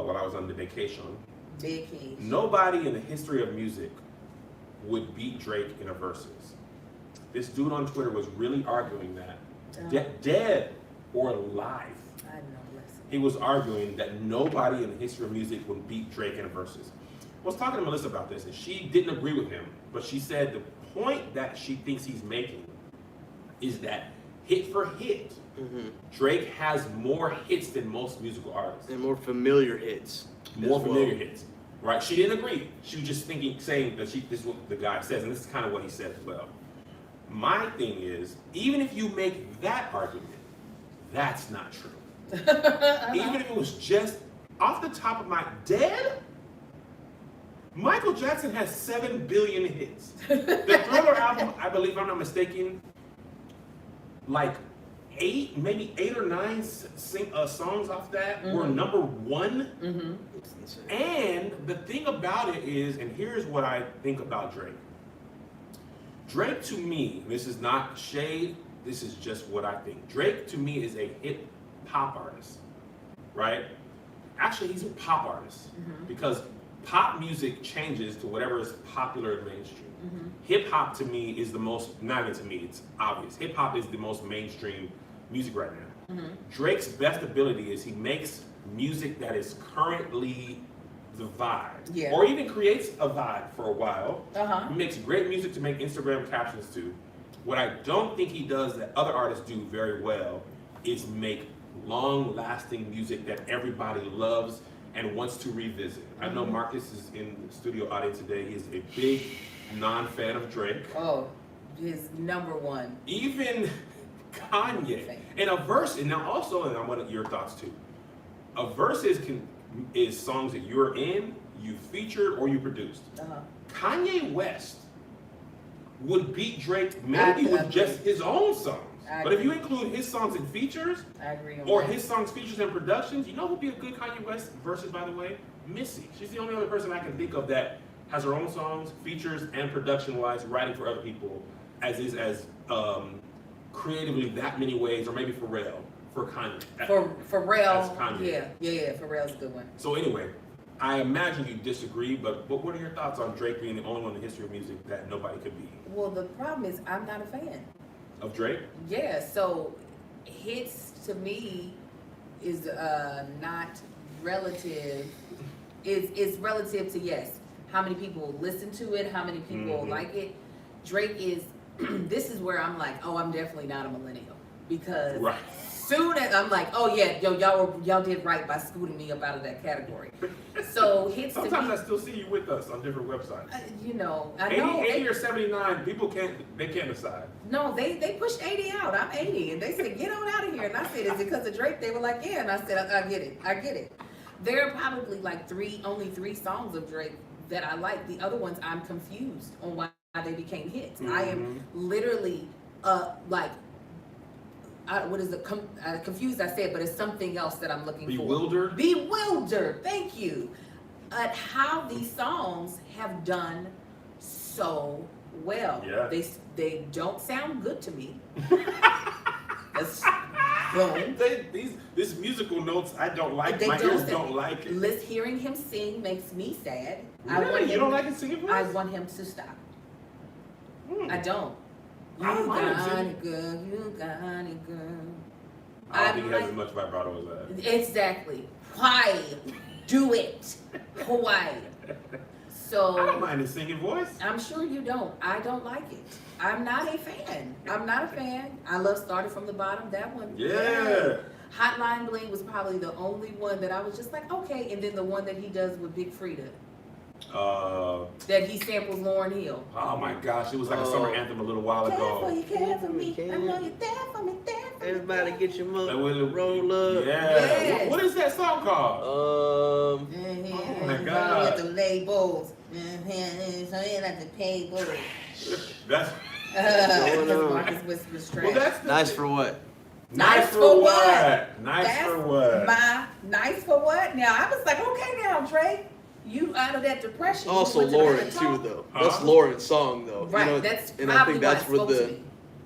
Speaker 1: when I was on the vacation.
Speaker 3: Big keys.
Speaker 1: Nobody in the history of music would beat Drake in a versus. This dude on Twitter was really arguing that, dead or alive.
Speaker 3: I know, listen.
Speaker 1: He was arguing that nobody in the history of music would beat Drake in a versus. I was talking to Melissa about this, and she didn't agree with him, but she said the point that she thinks he's making is that hit for hit, Drake has more hits than most musical artists.
Speaker 2: And more familiar hits.
Speaker 1: More
Speaker 2: as well.
Speaker 1: familiar hits, right? She didn't agree. She was just saying that this is what the guy says, and this is kind of what he said as well. My thing is, even if you make that argument, that's not true. Even if it was just off the top of my dead, Michael Jackson has 7 billion hits. The Thriller album, I believe, if I'm not mistaken, like maybe 8 or 9 songs off that were number 1.
Speaker 2: It's insane.
Speaker 1: And the thing about it is, and here's what I think about Drake. Drake to me, this is not shade, this is just what I think. Drake to me is a hip hop artist, right? Actually, he's a pop artist because pop music changes to whatever is popular and mainstream. Hip hop to me is the most, not even to me, it's obvious. Hip hop is the most mainstream music right now. Drake's best ability is he makes music that is currently the vibe,
Speaker 3: Yeah.
Speaker 1: or even creates a vibe for a while.
Speaker 3: Uh-huh.
Speaker 1: He makes great music to make Instagram captions to. What I don't think he does that other artists do very well is make long-lasting music that everybody loves and wants to revisit. I know Marcus is in the studio audience today. He's a big non-fan of Drake.
Speaker 3: Oh, his number one.
Speaker 1: Even Kanye. And a verse, and now also, and I want your thoughts too. A verse is songs that you're in, you featured, or you produced.
Speaker 3: Uh-huh.
Speaker 1: Kanye West would beat Drake maybe
Speaker 3: I
Speaker 1: with
Speaker 3: agree.
Speaker 1: just his own songs.
Speaker 3: I
Speaker 1: But if
Speaker 3: agree.
Speaker 1: you include his songs and features,
Speaker 3: I agree on
Speaker 1: or
Speaker 3: that.
Speaker 1: his songs, features, and productions, you know who'd be a good Kanye West versus, by the way? Missy. She's the only other person I can think of that has her own songs, features, and production-wise, writing for other people, as creatively that many ways, or maybe Pharrell for Kanye.
Speaker 3: For
Speaker 1: That's
Speaker 3: Pharrell,
Speaker 1: Kanye.
Speaker 3: yeah, Pharrell's a good one.
Speaker 1: So anyway, I imagine you disagree, but what are your thoughts on Drake being the only one in the history of music that nobody could beat?
Speaker 3: Well, the problem is I'm not a fan.
Speaker 1: Of Drake?
Speaker 3: Yeah, so hits to me is not relative. Is relative to, yes, how many people listen to it, how many people like it. Drake is. This is where I'm like, oh, I'm definitely not a millennial, because
Speaker 1: Right.
Speaker 3: soon as I'm like, oh yeah, y'all did right by scooting me up out of that category. So hits to
Speaker 1: Sometimes
Speaker 3: me,
Speaker 1: I still see you with us on different websites.
Speaker 3: you know, I
Speaker 1: 80,
Speaker 3: know.
Speaker 1: 80 or 79, people can't decide.
Speaker 3: No, they pushed 80 out. I'm 80. And they said, get on out of here. And I said, is it because of Drake? They were like, yeah. And I said, I get it. There are probably like only three songs of Drake that I like. The other ones, I'm confused on why they became hits. I am literally, confused, I said, but it's something else that I'm looking
Speaker 1: Bewildered?
Speaker 3: for. Bewildered. Thank you. At how these songs have done so well.
Speaker 1: Yeah.
Speaker 3: They don't sound good to me. That's boom.
Speaker 1: These musical notes, I don't like.
Speaker 3: They
Speaker 1: My
Speaker 3: don't
Speaker 1: ears
Speaker 3: sound-
Speaker 1: don't like it.
Speaker 3: Hearing him sing makes me sad.
Speaker 1: Really? You don't like his singing voice?
Speaker 3: I want him to stop. I don't. You
Speaker 1: I don't mind him
Speaker 3: got
Speaker 1: singing.
Speaker 3: it, girl. You got it, girl.
Speaker 1: I don't think he has
Speaker 3: like-
Speaker 1: as much vibrato as that.
Speaker 3: Exactly. Why? Do it. Why?
Speaker 1: I don't
Speaker 3: So
Speaker 1: mind his singing voice.
Speaker 3: I'm sure you don't. I don't like it. I'm not a fan. I love Started From the Bottom. That one.
Speaker 1: Yeah.
Speaker 3: Hotline Bling was probably the only one that I was just like, okay. And then the one that he does with Big Frida, that he samples Lauryn Hill.
Speaker 1: Oh my gosh, it was like a summer anthem a little while ago.
Speaker 3: care for me. I know you're there for me, there for me.
Speaker 2: Everybody get your
Speaker 1: That
Speaker 2: mother
Speaker 1: was-
Speaker 2: roll up.
Speaker 1: Yeah.
Speaker 3: Yes.
Speaker 1: What is that song called?
Speaker 2: Um,
Speaker 1: Oh my God.
Speaker 3: With the labels. So you like to pay bills.
Speaker 1: That's
Speaker 2: Going on.
Speaker 3: Marcus whispers trash.
Speaker 1: Well, that's the
Speaker 2: Nice
Speaker 1: thing.
Speaker 2: for what?
Speaker 1: Nice for what? Nice
Speaker 3: That's
Speaker 1: for what?
Speaker 3: My nice for what? Now I was like, okay, now Drake, you out of that depression. You
Speaker 2: Also
Speaker 3: went to the
Speaker 2: Lauren
Speaker 3: top.
Speaker 2: too, though.
Speaker 1: Huh?
Speaker 2: That's Lauren's song, though.
Speaker 3: Right,
Speaker 2: You know,
Speaker 3: that's
Speaker 2: and
Speaker 3: probably
Speaker 2: I think that's
Speaker 3: why
Speaker 2: where
Speaker 3: it spoke to
Speaker 2: the
Speaker 3: me.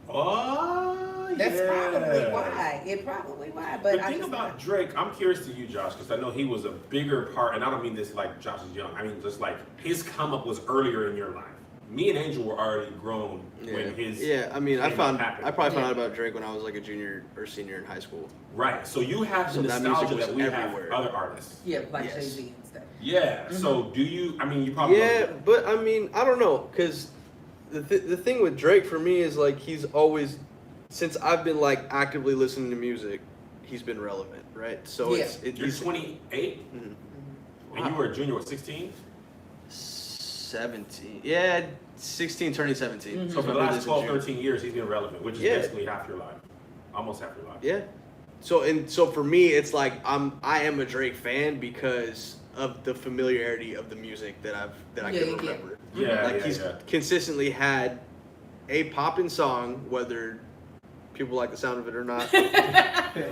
Speaker 1: Oh,
Speaker 3: That's
Speaker 1: yes.
Speaker 3: probably why. It probably why. But
Speaker 1: The
Speaker 3: I
Speaker 1: thing
Speaker 3: just
Speaker 1: about Drake, I'm curious to you, Josh, because I know he was a bigger part, and I don't mean this like Josh is young. I mean just like his come up was earlier in your life. Me and Angel were already grown when his
Speaker 2: I mean, I
Speaker 1: came up
Speaker 2: probably
Speaker 1: happened.
Speaker 2: found
Speaker 3: Yeah.
Speaker 2: out about Drake when I was like a junior or senior in high school.
Speaker 1: Right. So you have the
Speaker 2: So that music
Speaker 1: nostalgia
Speaker 2: was
Speaker 1: that we
Speaker 2: everywhere.
Speaker 1: have for other artists.
Speaker 3: yeah, like
Speaker 2: Yes.
Speaker 3: Jay-Z and stuff.
Speaker 1: Yeah. So do you? I mean, you probably
Speaker 2: Yeah, but I mean, I don't know, because the thing with Drake for me is like he's always, since I've been like actively listening to music, he's been relevant, right? So
Speaker 3: Yeah.
Speaker 1: You're 28,
Speaker 2: Mhm.
Speaker 1: and you were a junior at 16.
Speaker 2: 17, yeah, 16 turning 17.
Speaker 1: So for the
Speaker 2: Remember
Speaker 1: last
Speaker 2: this in
Speaker 1: 12,
Speaker 2: June.
Speaker 1: 13 years, he's been relevant, which is
Speaker 2: Yeah.
Speaker 1: basically half your life, almost half your life.
Speaker 2: Yeah. So for me, it's like I am a Drake fan because of the familiarity of the music that I
Speaker 3: Yeah,
Speaker 2: can
Speaker 3: yeah.
Speaker 2: remember.
Speaker 1: Yeah,
Speaker 2: Like
Speaker 1: yeah,
Speaker 2: he's
Speaker 1: yeah.
Speaker 2: consistently had a poppin' song, whether people like the sound of it or not.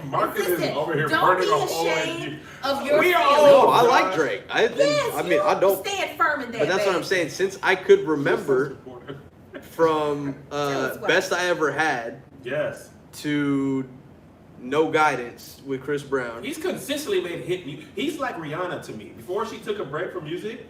Speaker 1: Marcus is
Speaker 3: Listen,
Speaker 1: over here
Speaker 3: don't
Speaker 1: burning
Speaker 3: be
Speaker 1: a hole in
Speaker 3: ashamed
Speaker 1: you.
Speaker 3: of your
Speaker 1: We are
Speaker 3: feelings.
Speaker 1: all-
Speaker 2: No, I
Speaker 1: Josh.
Speaker 2: like Drake.
Speaker 3: Yes,
Speaker 2: I mean,
Speaker 3: you
Speaker 2: I don't.
Speaker 3: stand firm in that.
Speaker 2: But that's what I'm
Speaker 3: babe.
Speaker 2: saying. Since I could remember from
Speaker 3: us why.
Speaker 2: Best I Ever Had
Speaker 1: Yes.
Speaker 2: to No Guidance with Chris Brown.
Speaker 1: He's consistently made hit music. He's like Rihanna to me. Before she took a break from music,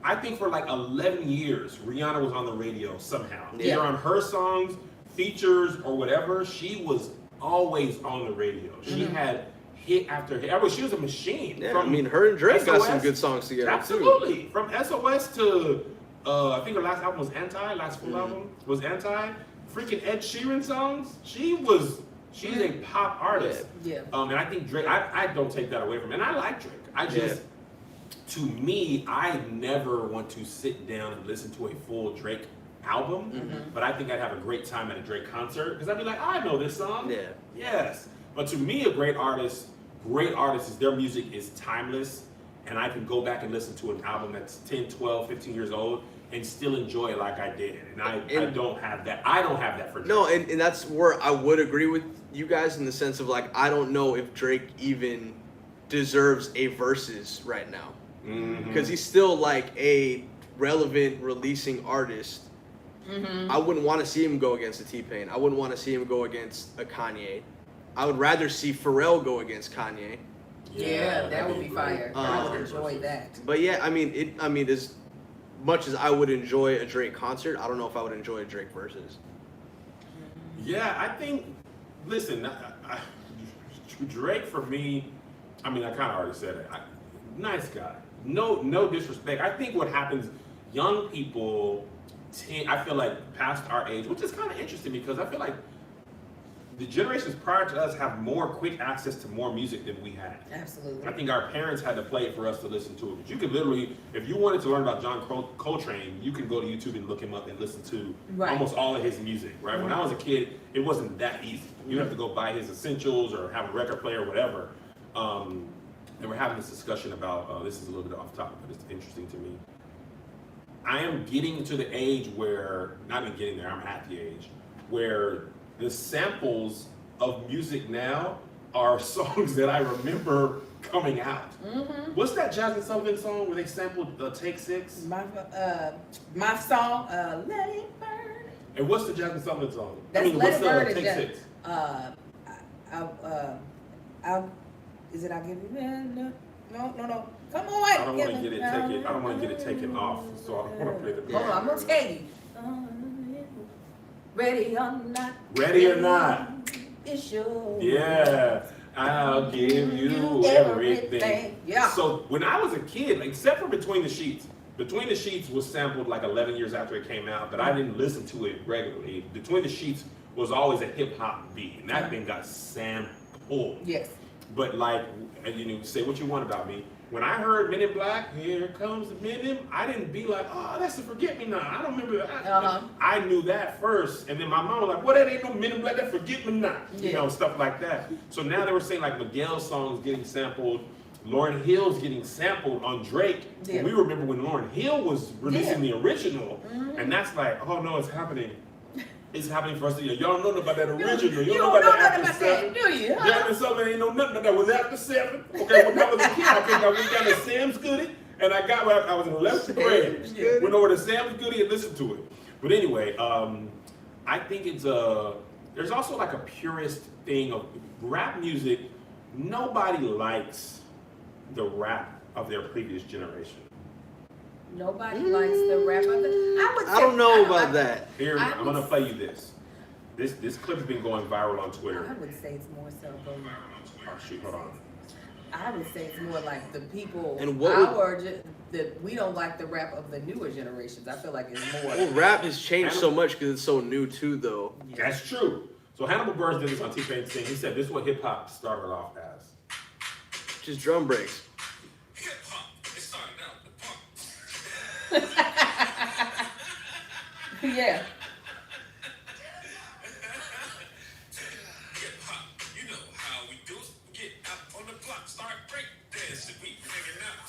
Speaker 1: I think for like 11 years, Rihanna was on the radio somehow.
Speaker 3: Yeah.
Speaker 1: Either on her songs, features, or whatever, she was always on the radio. She had hit after hit. I mean, she was a machine.
Speaker 2: Yeah,
Speaker 1: From
Speaker 2: I mean, her and Drake got some
Speaker 1: SOS
Speaker 2: good songs together too.
Speaker 1: Absolutely. From SOS to, I think her last album was Anti, last full album was Anti. Freaking Ed Sheeran songs. She's a pop artist.
Speaker 3: Yeah.
Speaker 1: And I think Drake, I don't take that away from him. And I like Drake. I just, to me, I never want to sit down and listen to a full Drake album. But I think I'd have a great time at a Drake concert because I'd be like, I know this song.
Speaker 2: Yeah.
Speaker 1: Yes. But to me, a great artist is their music is timeless. And I can go back and listen to an album that's 10, 12, 15 years old and still enjoy it like I did. And I don't have that. I don't have that for Drake.
Speaker 2: No, and that's where I would agree with you guys in the sense of like I don't know if Drake even deserves a versus right now because he's still like a relevant releasing artist. I wouldn't want to see him go against a T-Pain. I wouldn't want to see him go against a Kanye. I would rather see Pharrell go against Kanye.
Speaker 3: Yeah, that
Speaker 1: that'd
Speaker 3: would be
Speaker 1: great.
Speaker 3: fire. I
Speaker 2: Um,
Speaker 3: would enjoy that.
Speaker 2: But yeah, I mean, as much as I would enjoy a Drake concert, I don't know if I would enjoy a Drake versus.
Speaker 1: Yeah, I think. Listen, Drake for me. I mean, I kind of already said it. Nice guy. No disrespect. I think what happens, young people I feel like past our age, which is kind of interesting because I feel like the generations prior to us have more quick access to more music than we had.
Speaker 3: Absolutely.
Speaker 1: I think our parents had to play it for us to listen to it. But you could literally, if you wanted to learn about John Coltrane, you can go to YouTube and look him up and listen to
Speaker 3: Right.
Speaker 1: almost all of his music, right? When I was a kid, it wasn't that easy. You have to go buy his essentials or have a record player or whatever. And we're having this discussion about, this is a little bit off topic, but it's interesting to me. I am getting to the age where, not even getting there, I'm at the age, where the samples of music now are songs that I remember coming out. What's that Jasmine Sullivan song where they sampled Take Six?
Speaker 3: My song, Let It Burn.
Speaker 1: And what's the Jasmine Sullivan song?
Speaker 3: That's Let
Speaker 1: what's
Speaker 3: It Burn is
Speaker 1: Take
Speaker 3: just,
Speaker 1: Six?
Speaker 3: is it I'll give you, no, come on.
Speaker 1: I don't want to get it taken. I don't want to get it taken off, so I don't want to play the.
Speaker 3: Hold on, I'm gonna tell you. Ready or not.
Speaker 1: Ready or not?
Speaker 3: It's yours.
Speaker 1: Yeah, I'll give you everything.
Speaker 3: Yeah.
Speaker 1: So when I was a kid, except for Between the Sheets was sampled like 11 years after it came out, but I didn't listen to it regularly. Between the Sheets was always a hip hop beat, and that thing got sampled.
Speaker 3: Yes.
Speaker 1: But like, say what you want about me. When I heard Men in Black, here comes the Men in, I didn't be like, oh, that's a Forget Me Not. I don't remember that. I knew that first, and then my mom was like, well, that ain't no Men in Black, that Forget Me Not.
Speaker 3: Yeah.
Speaker 1: Stuff like that. So now they were saying like Miguel's songs getting sampled, Lauryn Hill's getting sampled on Drake.
Speaker 3: Yeah.
Speaker 1: We remember when Lauryn Hill was releasing the original, and that's like, oh no, it's happening. It's happening for us to y'all don't know nothing about that original.
Speaker 3: You
Speaker 1: You
Speaker 3: don't
Speaker 1: don't know
Speaker 3: know
Speaker 1: about
Speaker 3: nothing
Speaker 1: that
Speaker 3: about
Speaker 1: after
Speaker 3: that,
Speaker 1: 7.
Speaker 3: do you? Huh?
Speaker 1: Jasmine Sullivan ain't know nothing about that. Was after 7. Okay, when I was a kid, I think I went down to Sam's Goody, and I was in 11th grade.
Speaker 2: Goody.
Speaker 1: Went over to Sam's Goody and listened to it. But anyway, I think it's there's also like a purist thing of rap music. Nobody likes the rap of their previous generation.
Speaker 3: Nobody likes the rap of it.
Speaker 2: I don't know about that.
Speaker 1: Here,
Speaker 3: I
Speaker 1: I'm
Speaker 3: would
Speaker 1: gonna play you this. This clip's been going viral on Twitter.
Speaker 3: I would say it's more so going.
Speaker 1: Oh shoot, hold on.
Speaker 3: I would say it's more like the people
Speaker 2: And what would-
Speaker 3: that we don't like the rap of the newer generations. I feel like it's more.
Speaker 2: Well, rap has changed so much because it's so new too, though.
Speaker 1: That's true. So Hannibal Buress did this on T-Pain's thing. He said this is what hip hop started off as.
Speaker 2: Just drum breaks.
Speaker 7: Hip hop, it started out with punk.
Speaker 3: Yeah.
Speaker 7: Hip hop, you know how we do it. Get out on the block, start break dancing. We hanging out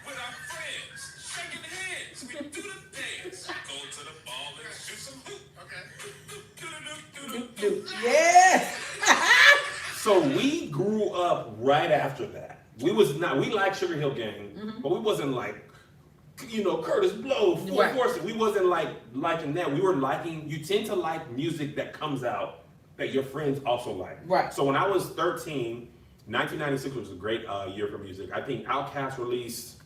Speaker 7: with our friends, shaking hands. We do the dance. Go to the ball and shoot some hoop. Okay.
Speaker 3: Yeah.
Speaker 1: So we grew up right after that. We liked Sugar Hill Gang, but we wasn't like, Curtis Blow, Full
Speaker 3: Right.
Speaker 1: Force. We wasn't liking that. We were liking, you tend to like music that comes out that your friends also like.
Speaker 3: Right.
Speaker 1: So when I was 13, 1996 was a great year for music. I think Outkast released,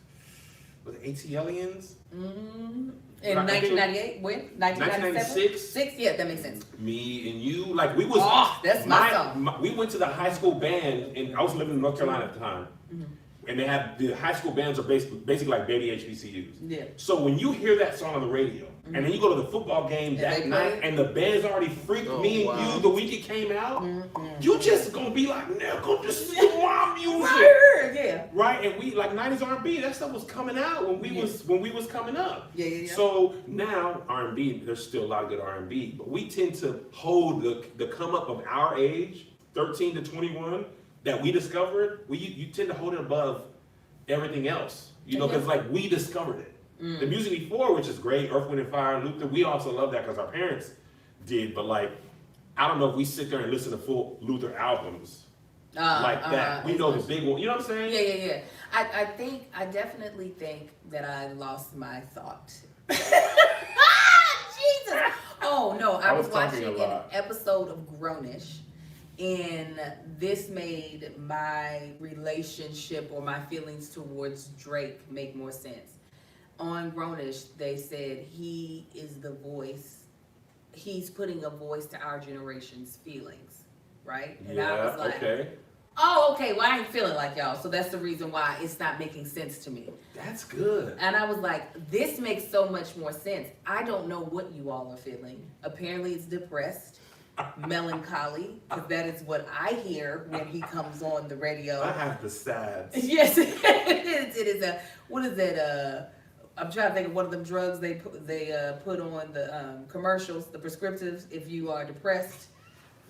Speaker 1: was it ATLians?
Speaker 3: Mm-hmm. In
Speaker 1: I think it was
Speaker 3: 1998, when? 1997?
Speaker 1: 1996?
Speaker 3: 6? Yeah, that makes sense.
Speaker 1: Me and you, like we was.
Speaker 3: Oh, that's my song.
Speaker 1: We went to the high school band, and I was living in North Carolina at the time, and they have the high school bands are basically like baby HBCUs.
Speaker 3: Yeah.
Speaker 1: So when you hear that song on the radio, and then you go to the football game
Speaker 3: And
Speaker 1: that
Speaker 3: they play
Speaker 1: night,
Speaker 3: it?
Speaker 1: and the band's already freaked me and
Speaker 2: wow.
Speaker 1: you the week it came out, you just gonna be like, "Nigga, this is my music."
Speaker 3: Right, yeah.
Speaker 1: Right, and we like 90s R&B. That stuff was coming out when we was coming up.
Speaker 3: Yeah.
Speaker 1: So now R&B, there's still a lot of good R&B, but we tend to hold the come up of our age, 13 to 21, that we discovered. You tend to hold it above everything else, because like we discovered it. The music before, which is great, Earth, Wind and Fire, Luther, we also love that because our parents did. But like, I don't know if we sit there and listen to full Luther albums like that. We know the big one. You know what I'm saying?
Speaker 3: Yeah. I definitely think that I lost my thought. Jesus! Oh no, I was
Speaker 1: talking
Speaker 3: watching
Speaker 1: a
Speaker 3: an
Speaker 1: lot.
Speaker 3: episode of Grownish, and this made my relationship or my feelings towards Drake make more sense. On Grownish, they said he is the voice. He's putting a voice to our generation's feelings, right? And I was like,
Speaker 1: okay.
Speaker 3: oh, okay, well, I ain't feeling like y'all, so that's the reason why it's not making sense to me.
Speaker 1: That's good.
Speaker 3: And I was like, this makes so much more sense. I don't know what you all are feeling. Apparently it's depressed, melancholy, because that is what I hear when he comes on the radio.
Speaker 1: I have the sads.
Speaker 3: Yes, it is. It is what is it? I'm trying to think of one of them drugs they put on the commercials, the prescriptives, if you are depressed.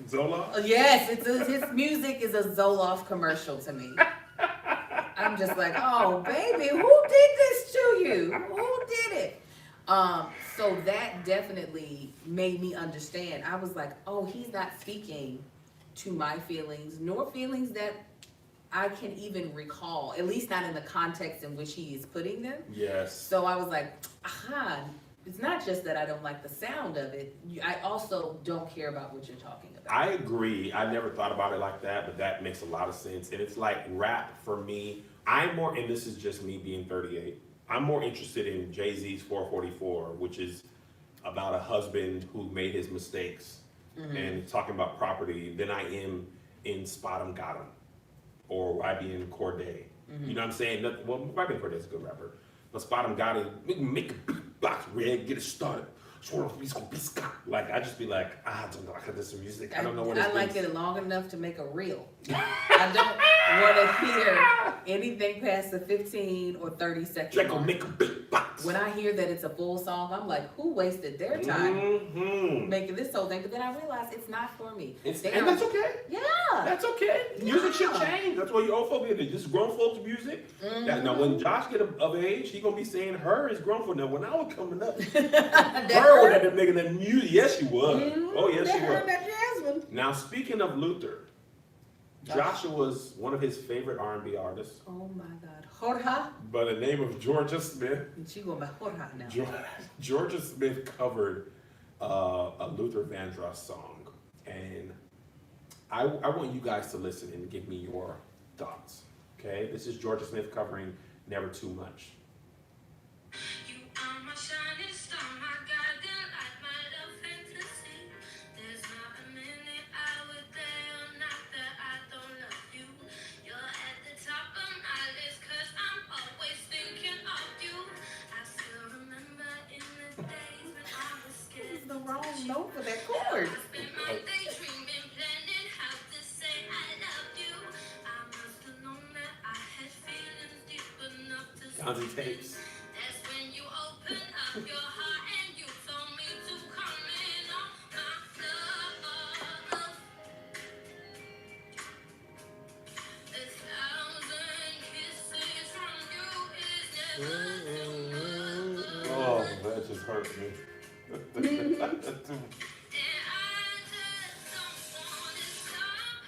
Speaker 1: Zola?
Speaker 3: Yes, his music is a Zoloft commercial to me. I'm just like, oh baby, who did this to you? Who did it? So that definitely made me understand. I was like, oh, he's not speaking to my feelings, nor feelings that I can even recall, at least not in the context in which he is putting them.
Speaker 1: Yes.
Speaker 3: So I was like, aha, it's not just that I don't like the sound of it. I also don't care about what you're talking about.
Speaker 1: I agree. I never thought about it like that, but that makes a lot of sense. And it's like rap for me. And this is just me being 38. I'm more interested in Jay-Z's 444, which is about a husband who made his mistakes and talking about property, than I am in Spot 'em Got 'em or I be in Corday. You know what I'm saying? Well, Bobby Corday's a good rapper, but Spot 'em Got 'em, make a beatbox, Red, get it started. Like I just be like, I don't know, I got this music. I don't know what
Speaker 3: I like it long enough to make a reel. I don't want to hear anything past the 15 or 30 second
Speaker 1: Draco
Speaker 3: mark.
Speaker 1: make a beatbox. spot.
Speaker 3: When I hear that it's a full song, I'm like, who wasted their time
Speaker 1: Mhm.
Speaker 3: making this whole thing? But then I realized it's not for me. They
Speaker 1: And
Speaker 3: are-
Speaker 1: that's okay.
Speaker 3: Yeah.
Speaker 1: That's okay. Music should
Speaker 3: Yeah.
Speaker 1: change. That's what you old folks get. This is grown folks music. That, now, when Josh get of age, he gonna be saying her is grown folk. Now, when I was coming up, her was that making that music. Yes, she was. Oh, yes, she was.
Speaker 3: That Jasmine.
Speaker 1: Now, speaking of Luther, Joshua was one of his favorite R&B artists
Speaker 3: Oh my God. Jorge.
Speaker 1: by the name of Georgia Smith.
Speaker 3: She going by Jorge now.
Speaker 1: Georgia Smith covered a Luther Vandross song, and I want you guys to listen and give me your thoughts. Okay, this is Georgia Smith covering "Never Too Much."
Speaker 5: You are my shining star, my guiding light, my love fantasy. There's not a minute, hour, day or night that I don't love you. You're at the top of my list, 'cause I'm always thinking of you. I still remember in the days when I was scared.
Speaker 3: This is the wrong note for that chord.
Speaker 5: I spent my day dreaming, planning how to say I love you. I must have known that I had feelings deep enough to
Speaker 1: Guns and Tapes.
Speaker 5: That's when you open up your heart and you told me to come in on my love. A thousand kisses from you is never too much.
Speaker 1: Oh, that just hurt me.
Speaker 5: And I just don't wanna stop.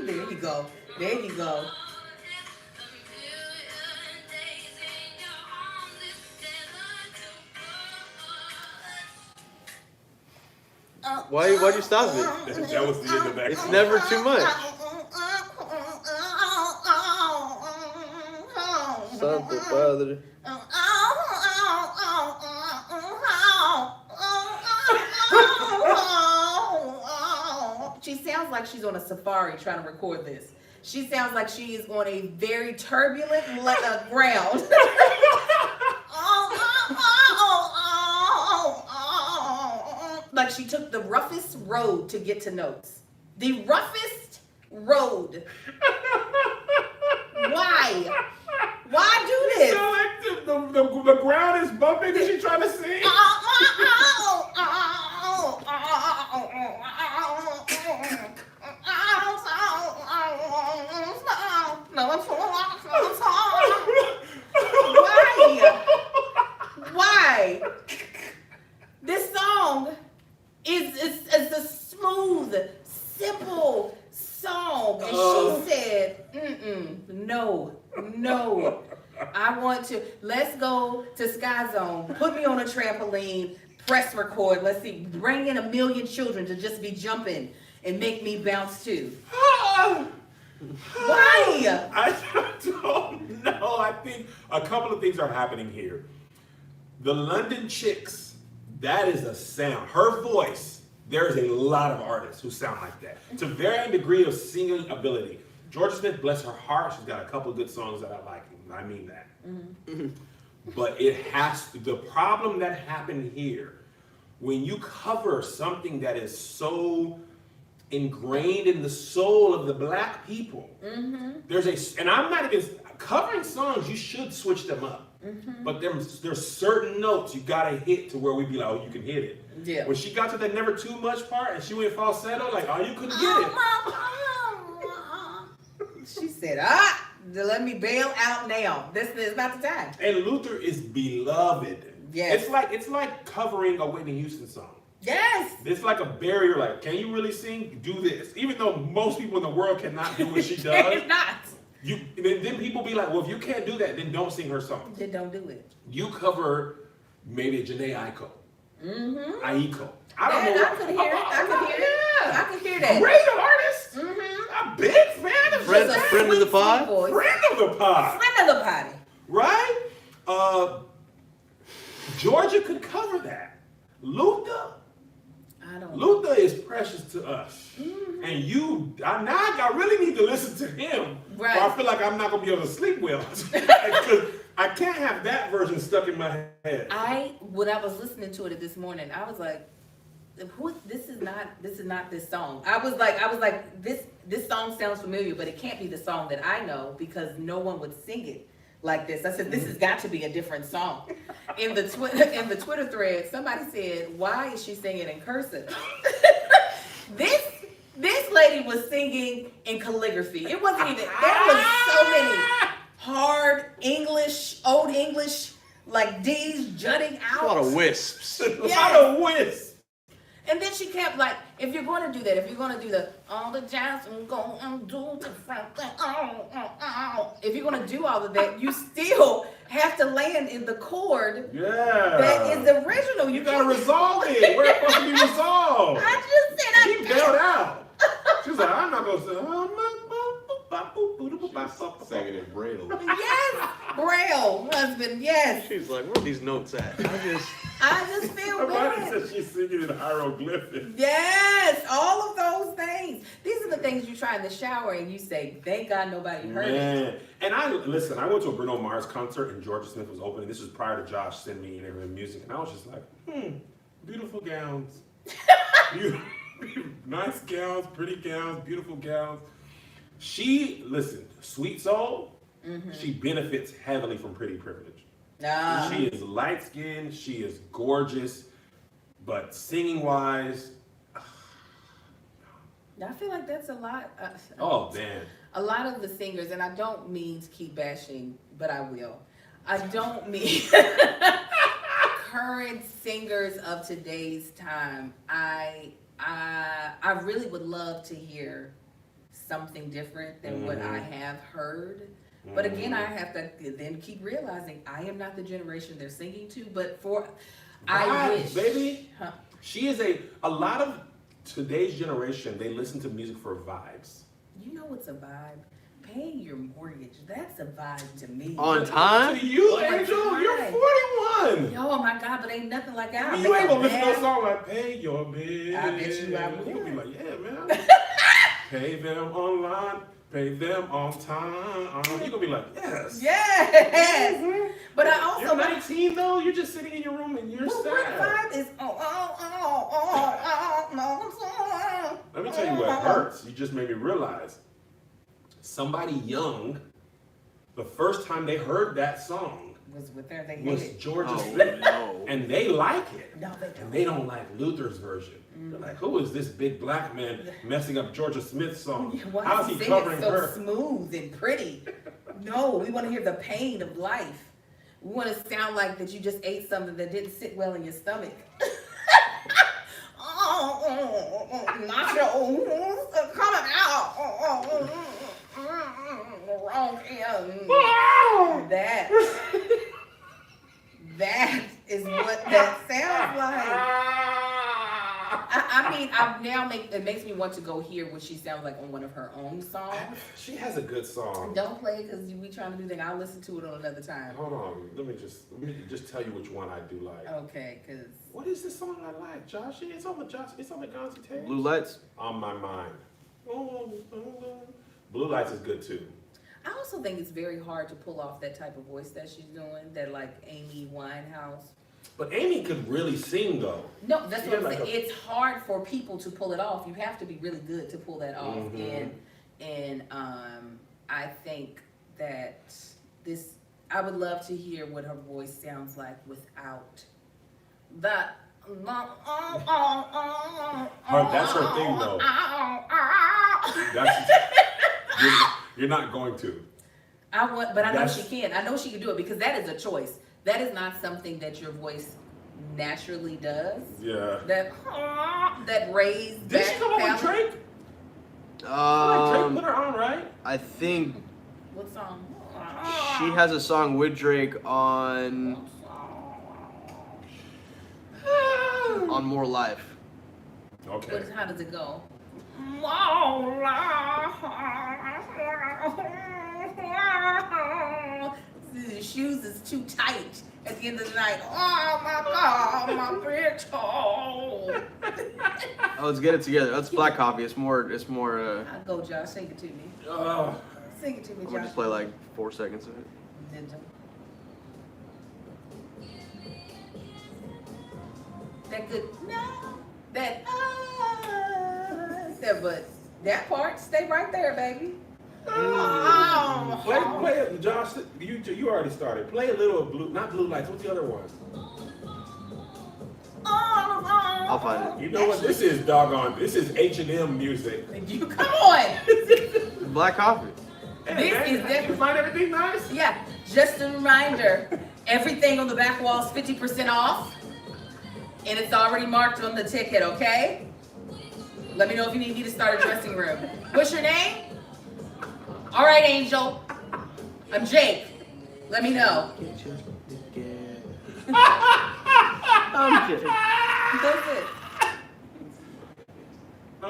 Speaker 3: There you go. There you go.
Speaker 2: Why'd you stop it?
Speaker 1: That was the end of that.
Speaker 2: It's never too much. Something, brother.
Speaker 3: She sounds like she's on a safari trying to record this. She sounds like she is on a very turbulent ground. Like she took the roughest road to get to notes. The roughest road. Why? Why do this?
Speaker 1: So like the ground is bumping and she's trying to sing.
Speaker 3: Why? This song is a smooth, simple song. And she said, no. I want to, let's go to Sky Zone. Put me on a trampoline, press record. Let's see, bring in 1 million children to just be jumping and make me bounce too. Why?
Speaker 1: I don't know. I think a couple of things are happening here. The London Chicks, that is a sound. Her voice, there is a lot of artists who sound like that. To varying degree of singing ability. Georgia Smith, bless her heart, she's got a couple of good songs that I like. I mean that. But it has to, the problem that happened here, when you cover something that is so ingrained in the soul of the black people, there's a, and I'm not against covering songs, you should switch them up. But there's certain notes you gotta hit to where we be like, oh, you can hit it.
Speaker 3: Yeah.
Speaker 1: When she got to that never too much part and she went falsetto, like, oh, you couldn't get it.
Speaker 3: She said, let me bail out now. This is not the time.
Speaker 1: And Luther is beloved.
Speaker 3: Yes.
Speaker 1: It's like covering a Whitney Houston song.
Speaker 3: Yes.
Speaker 1: It's like a barrier, like, can you really sing? Do this. Even though most people in the world cannot do what she does.
Speaker 3: It's not.
Speaker 1: Then people be like, well, if you can't do that, then don't sing her song.
Speaker 3: Then don't do it.
Speaker 1: You cover maybe a Janae Aiko. Aiko. I don't
Speaker 3: Man,
Speaker 1: know.
Speaker 3: I could hear it. I could hear it.
Speaker 1: Yeah.
Speaker 3: I could hear that.
Speaker 1: Great artist. A big fan of
Speaker 2: Friend
Speaker 1: Janae.
Speaker 2: of the pod?
Speaker 1: Friend of the pod.
Speaker 3: Friend of the potty.
Speaker 1: Right? Georgia could cover that. Luther Luther is precious to us. And I really need to listen to him.
Speaker 3: Right.
Speaker 1: Or I feel like I'm not going to be able to sleep well. Because I can't have that version stuck in my head.
Speaker 3: When I was listening to it this morning, I was like, this is not this song. I was like, this song sounds familiar, but it can't be the song that I know because no one would sing it like this. I said, this has got to be a different song. In the Twitter thread, somebody said, why is she singing in cursive? This lady was singing in calligraphy. It wasn't even, there was so many hard English, old English, like D's jutting out.
Speaker 2: A lot of wisps.
Speaker 1: A lot of whiz.
Speaker 3: And then she kept like, if you're going to do that, if you're going to do the all the jazz and go and do different thing, if you're going to do all of that, you still have to land in the chord that is the original.
Speaker 1: You gotta resolve it. Where it's supposed to be resolved.
Speaker 3: I just said I
Speaker 1: She bailed out. She was like, I'm not gonna say.
Speaker 4: She's singing in Braille.
Speaker 3: Yes, Braille, husband, yes.
Speaker 2: She's like, where are these notes at?
Speaker 3: I just feel
Speaker 1: Somebody
Speaker 3: bad.
Speaker 1: said she's singing in hieroglyphics.
Speaker 3: Yes, all of those things. These are the things you try in the shower and you say, thank God nobody heard it.
Speaker 1: Man. And I went to a Bruno Mars concert and Georgia Smith was opening. This was prior to Josh sending me and everything music. And I was just like, beautiful gowns. Nice gowns, pretty gowns, beautiful gowns. Sweet Soul, she benefits heavily from pretty privilege. She is light skinned, she is gorgeous, but singing wise,
Speaker 3: I feel like that's a lot.
Speaker 1: oh man.
Speaker 3: A lot of the singers, and I don't mean to keep bashing, but I will. I don't mean current singers of today's time. I really would love to hear something different than what I have heard. But again, I have to then keep realizing I am not the generation they're singing to. But I wish,
Speaker 1: baby. She is a lot of today's generation. They listen to music for vibes.
Speaker 3: You know what's a vibe? Paying your mortgage. That's a vibe to me.
Speaker 2: On time?
Speaker 1: To you,
Speaker 3: On
Speaker 1: Angel,
Speaker 3: time.
Speaker 1: you're 41.
Speaker 3: Oh my God, but ain't nothing like that.
Speaker 1: You ain't gonna listen to a song like "Pay Your Bills."
Speaker 3: I bet you I
Speaker 1: You
Speaker 3: would.
Speaker 1: gonna be like, yeah, man. Pay them online, pay them on time. You gonna be like, yes.
Speaker 3: Yes. But I also
Speaker 1: You're 19 though. You're just sitting in your room and you're
Speaker 3: What
Speaker 1: sad.
Speaker 3: vibe is
Speaker 1: Let me tell you what hurts. You just made me realize. Somebody young, the first time they heard that song
Speaker 3: was with their they
Speaker 1: was
Speaker 3: hate it.
Speaker 1: Georgia
Speaker 2: Oh,
Speaker 1: Smith,
Speaker 2: no.
Speaker 1: and they like it.
Speaker 3: No, they
Speaker 1: And
Speaker 3: don't.
Speaker 1: they don't like Luther's version. They're like, who is this big black man messing up Georgia Smith's song?
Speaker 3: Why
Speaker 1: How's
Speaker 3: is
Speaker 1: he
Speaker 3: singing
Speaker 1: covering
Speaker 3: so
Speaker 1: her?
Speaker 3: smooth and pretty? No, we want to hear the pain of life. We want to sound like that you just ate something that didn't sit well in your stomach. Nachos are coming out. Wrong end. That is what that sounds like. I mean, it makes me want to go hear what she sounds like on one of her own songs.
Speaker 1: She has a good song.
Speaker 3: Don't play it because we trying to do that. I'll listen to it on another time.
Speaker 1: Hold on, let me just tell you which one I do like.
Speaker 3: Okay, because
Speaker 1: What is the song I like, Josh? It's on the Gonzi tape.
Speaker 2: Blue Lights?
Speaker 1: On my mind. Blue Lights is good too.
Speaker 3: I also think it's very hard to pull off that type of voice that she's doing, that like Amy Winehouse.
Speaker 1: But Amy could really sing though.
Speaker 3: No, that's
Speaker 1: She
Speaker 3: what I'm
Speaker 1: had
Speaker 3: saying.
Speaker 1: like
Speaker 3: It's hard for people to pull it off. You have to be really good to pull that off. And I think that I would love to hear what her voice sounds like without that.
Speaker 1: That's her thing though. You're not going to.
Speaker 3: But I know she can. I know she can do it because that is a choice. That is not something that your voice naturally does.
Speaker 1: Yeah.
Speaker 3: That raised
Speaker 1: Did she
Speaker 3: back
Speaker 1: come up with
Speaker 3: palate.
Speaker 1: Drake? Drake put her on, right?
Speaker 2: I think
Speaker 3: What song?
Speaker 2: she has a song with Drake on More Life.
Speaker 1: Okay.
Speaker 3: How does it go? The shoes is too tight at the end of the night. Oh my God, my big toe.
Speaker 2: Oh, let's get it together. That's Black Coffee. It's more.
Speaker 3: I'll go, Josh. Sing it to me. Sing it to me,
Speaker 2: I'm gonna
Speaker 3: Josh.
Speaker 2: just play like 4 seconds of it.
Speaker 3: That good. No. But that part, stay right there, baby.
Speaker 1: Play it, Josh. You already started. Play a little of Blue, not Blue Lights. What's the other one?
Speaker 2: I'll find
Speaker 1: You know what? This is doggone. This is H&M music.
Speaker 3: You come on.
Speaker 2: it. Black Coffee.
Speaker 1: Hey,
Speaker 3: This
Speaker 1: man,
Speaker 3: is
Speaker 1: you
Speaker 3: definitely-
Speaker 1: find everything nice?
Speaker 3: Yeah, just a reminder. Everything on the back wall is 50% off, and it's already marked on the ticket. Okay. Let me know if you need me to start a dressing room. What's your name? All right, Angel. I'm Jake. Let me know.
Speaker 2: I'm kidding.
Speaker 3: That's it.
Speaker 1: I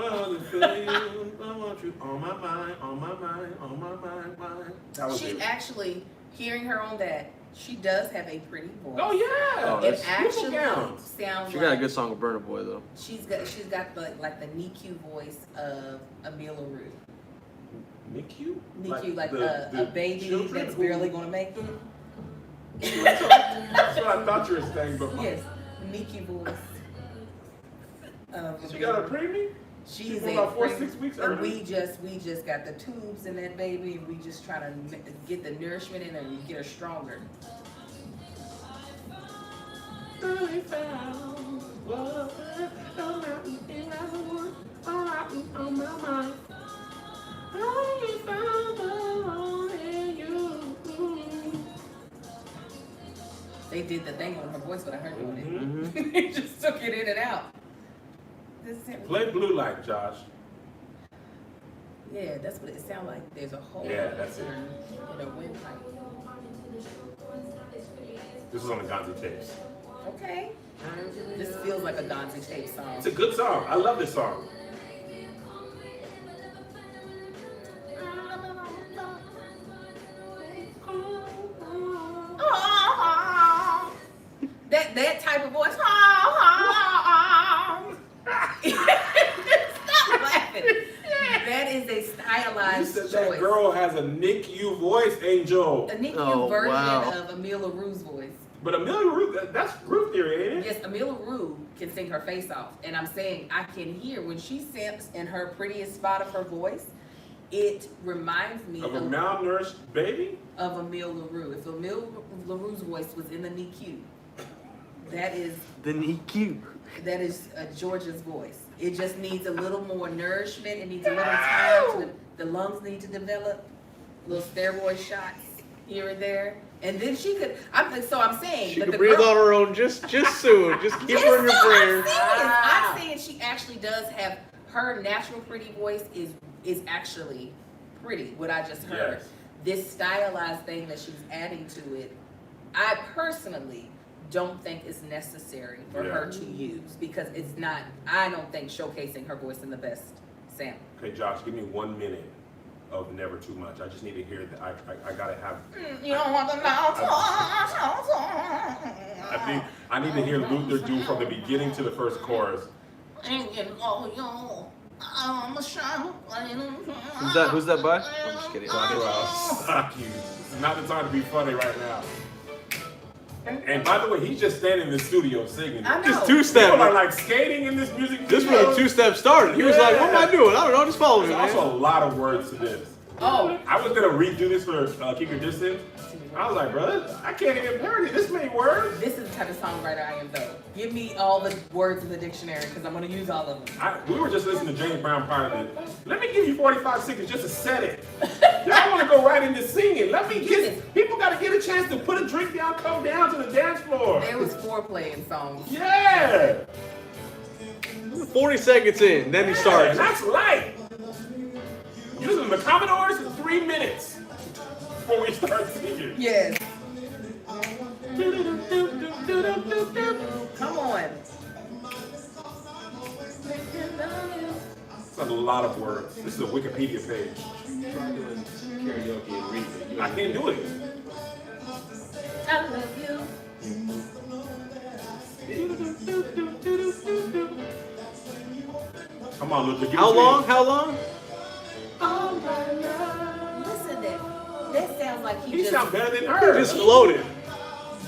Speaker 1: want you on my mind, on my mind, on my mind. That was
Speaker 3: She
Speaker 1: it.
Speaker 3: actually, hearing her on that, she does have a pretty voice.
Speaker 1: Oh yeah.
Speaker 2: Oh,
Speaker 3: It
Speaker 2: that's
Speaker 3: actually
Speaker 1: beautiful gown.
Speaker 3: sounds
Speaker 2: She
Speaker 3: like
Speaker 2: got a good song with Burna Boy though.
Speaker 3: she's got the like the NICU voice of Emile LaRue.
Speaker 1: NICU?
Speaker 3: NICU, like
Speaker 1: the
Speaker 3: a baby
Speaker 1: children
Speaker 3: that's
Speaker 1: who-
Speaker 3: barely gonna make it.
Speaker 1: That's what I thought you were saying, but
Speaker 3: Yes, NICU voice.
Speaker 1: she got a preemie?
Speaker 3: She's
Speaker 1: born about 4 or
Speaker 3: preemie,
Speaker 1: 6 weeks
Speaker 3: and
Speaker 1: early?
Speaker 3: we just got the tubes in that baby, and we just try to get the nourishment in her and get her stronger. They did the thing on her voice when I heard doing it. They just took it in and out. This is-
Speaker 1: Play Blue Light, Josh.
Speaker 3: Yeah, that's what it sounds like. There's a hole.
Speaker 1: Yeah, that's it.
Speaker 3: In a windpipe.
Speaker 1: This is on the Gonzi tapes.
Speaker 3: Okay. This feels like a Gonzi tape song.
Speaker 1: It's a good song. I love this song.
Speaker 3: That type of voice. Stop laughing. That is a
Speaker 1: You
Speaker 3: stylized
Speaker 1: said
Speaker 3: choice.
Speaker 1: that girl has a NICU voice, Angel.
Speaker 3: A NICU
Speaker 2: Oh,
Speaker 3: version
Speaker 2: wow.
Speaker 3: of Emile LaRue's voice.
Speaker 1: But Amelia Root, that's group theory, ain't it?
Speaker 3: Yes, Emile LaRue can sing her face off. And I'm saying I can hear when she sings in her prettiest spot of her voice, it reminds me
Speaker 1: Of a malnourished baby?
Speaker 3: of Emile LaRue. If Emile LaRue's voice was in the NICU, that is
Speaker 2: The NICU.
Speaker 3: Georgia's voice. It just needs a little more nourishment. It needs a little time. The lungs need to develop. Little steroid shots here and there. And then she could, I'm saying
Speaker 2: She
Speaker 3: that
Speaker 2: can
Speaker 3: the
Speaker 2: breathe
Speaker 3: girl,
Speaker 2: on her own just soon. Just keep her in your prayers.
Speaker 3: I'm saying she actually does have, her natural pretty voice is actually pretty, what I just heard.
Speaker 1: Yes.
Speaker 3: This stylized thing that she's adding to it, I personally don't think is necessary for
Speaker 1: Yeah.
Speaker 3: her to use because it's not, I don't think showcasing her voice in the best sample.
Speaker 1: Okay, Josh, give me 1 minute of Never Too Much. I just need to hear that. I gotta have.
Speaker 3: You don't want the mouth.
Speaker 1: I think I need to hear Luther do from the beginning to the first chorus.
Speaker 2: Who's that by? I'm just kidding.
Speaker 1: Fuck you. It's not the time to be funny right now. And by the way, he's just standing in the studio singing.
Speaker 3: I know.
Speaker 2: Just
Speaker 1: People
Speaker 2: two-step.
Speaker 1: are like skating in this music
Speaker 2: This
Speaker 1: video.
Speaker 2: was a two-step started. He was like, what am I doing? I don't know. Just follow me,
Speaker 1: There's also a
Speaker 2: man.
Speaker 1: lot of words to this.
Speaker 3: Oh,
Speaker 1: I was gonna redo this for Keep Your Distance. I was like, bro, I can't even parody this many words.
Speaker 3: this is the type of songwriter I am though. Give me all the words in the dictionary because I'm gonna use all of them.
Speaker 1: We were just listening to James Brown prior to this. Let me give you 45 seconds just to set it. Y'all want to go right into singing. Let me get. People got to get a chance to put a drink down, come down to the dance floor.
Speaker 3: There was foreplay in songs.
Speaker 1: Yeah.
Speaker 2: 40 seconds in, then he
Speaker 1: And
Speaker 2: starts.
Speaker 1: that's light. Using the Commodores in 3 minutes before we start singing.
Speaker 3: Yes. Come on.
Speaker 1: It's a lot of words. This is a Wikipedia page.
Speaker 4: Try doing karaoke and reading.
Speaker 1: I can't do it.
Speaker 3: I love you.
Speaker 1: Come on, Luther. Give
Speaker 2: How
Speaker 1: us the-
Speaker 2: long? How long?
Speaker 3: Listen, that sounds like
Speaker 1: He
Speaker 3: just.
Speaker 1: sounds better than
Speaker 2: He
Speaker 1: her.
Speaker 2: just floated.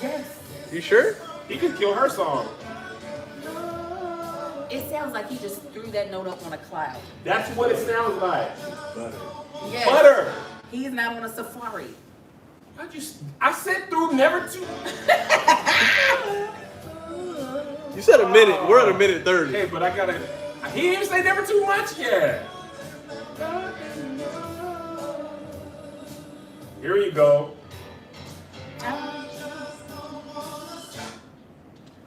Speaker 3: Yes.
Speaker 2: You sure?
Speaker 1: He could kill her song.
Speaker 3: It sounds like he just threw that note up on a cloud.
Speaker 1: That's what it sounds like.
Speaker 3: Yes.
Speaker 1: Butter.
Speaker 3: He's not on a safari.
Speaker 1: I said through never to.
Speaker 2: You said a minute. We're at a minute 30.
Speaker 1: Hey, but I gotta. He didn't even say never too much yet. Here you go.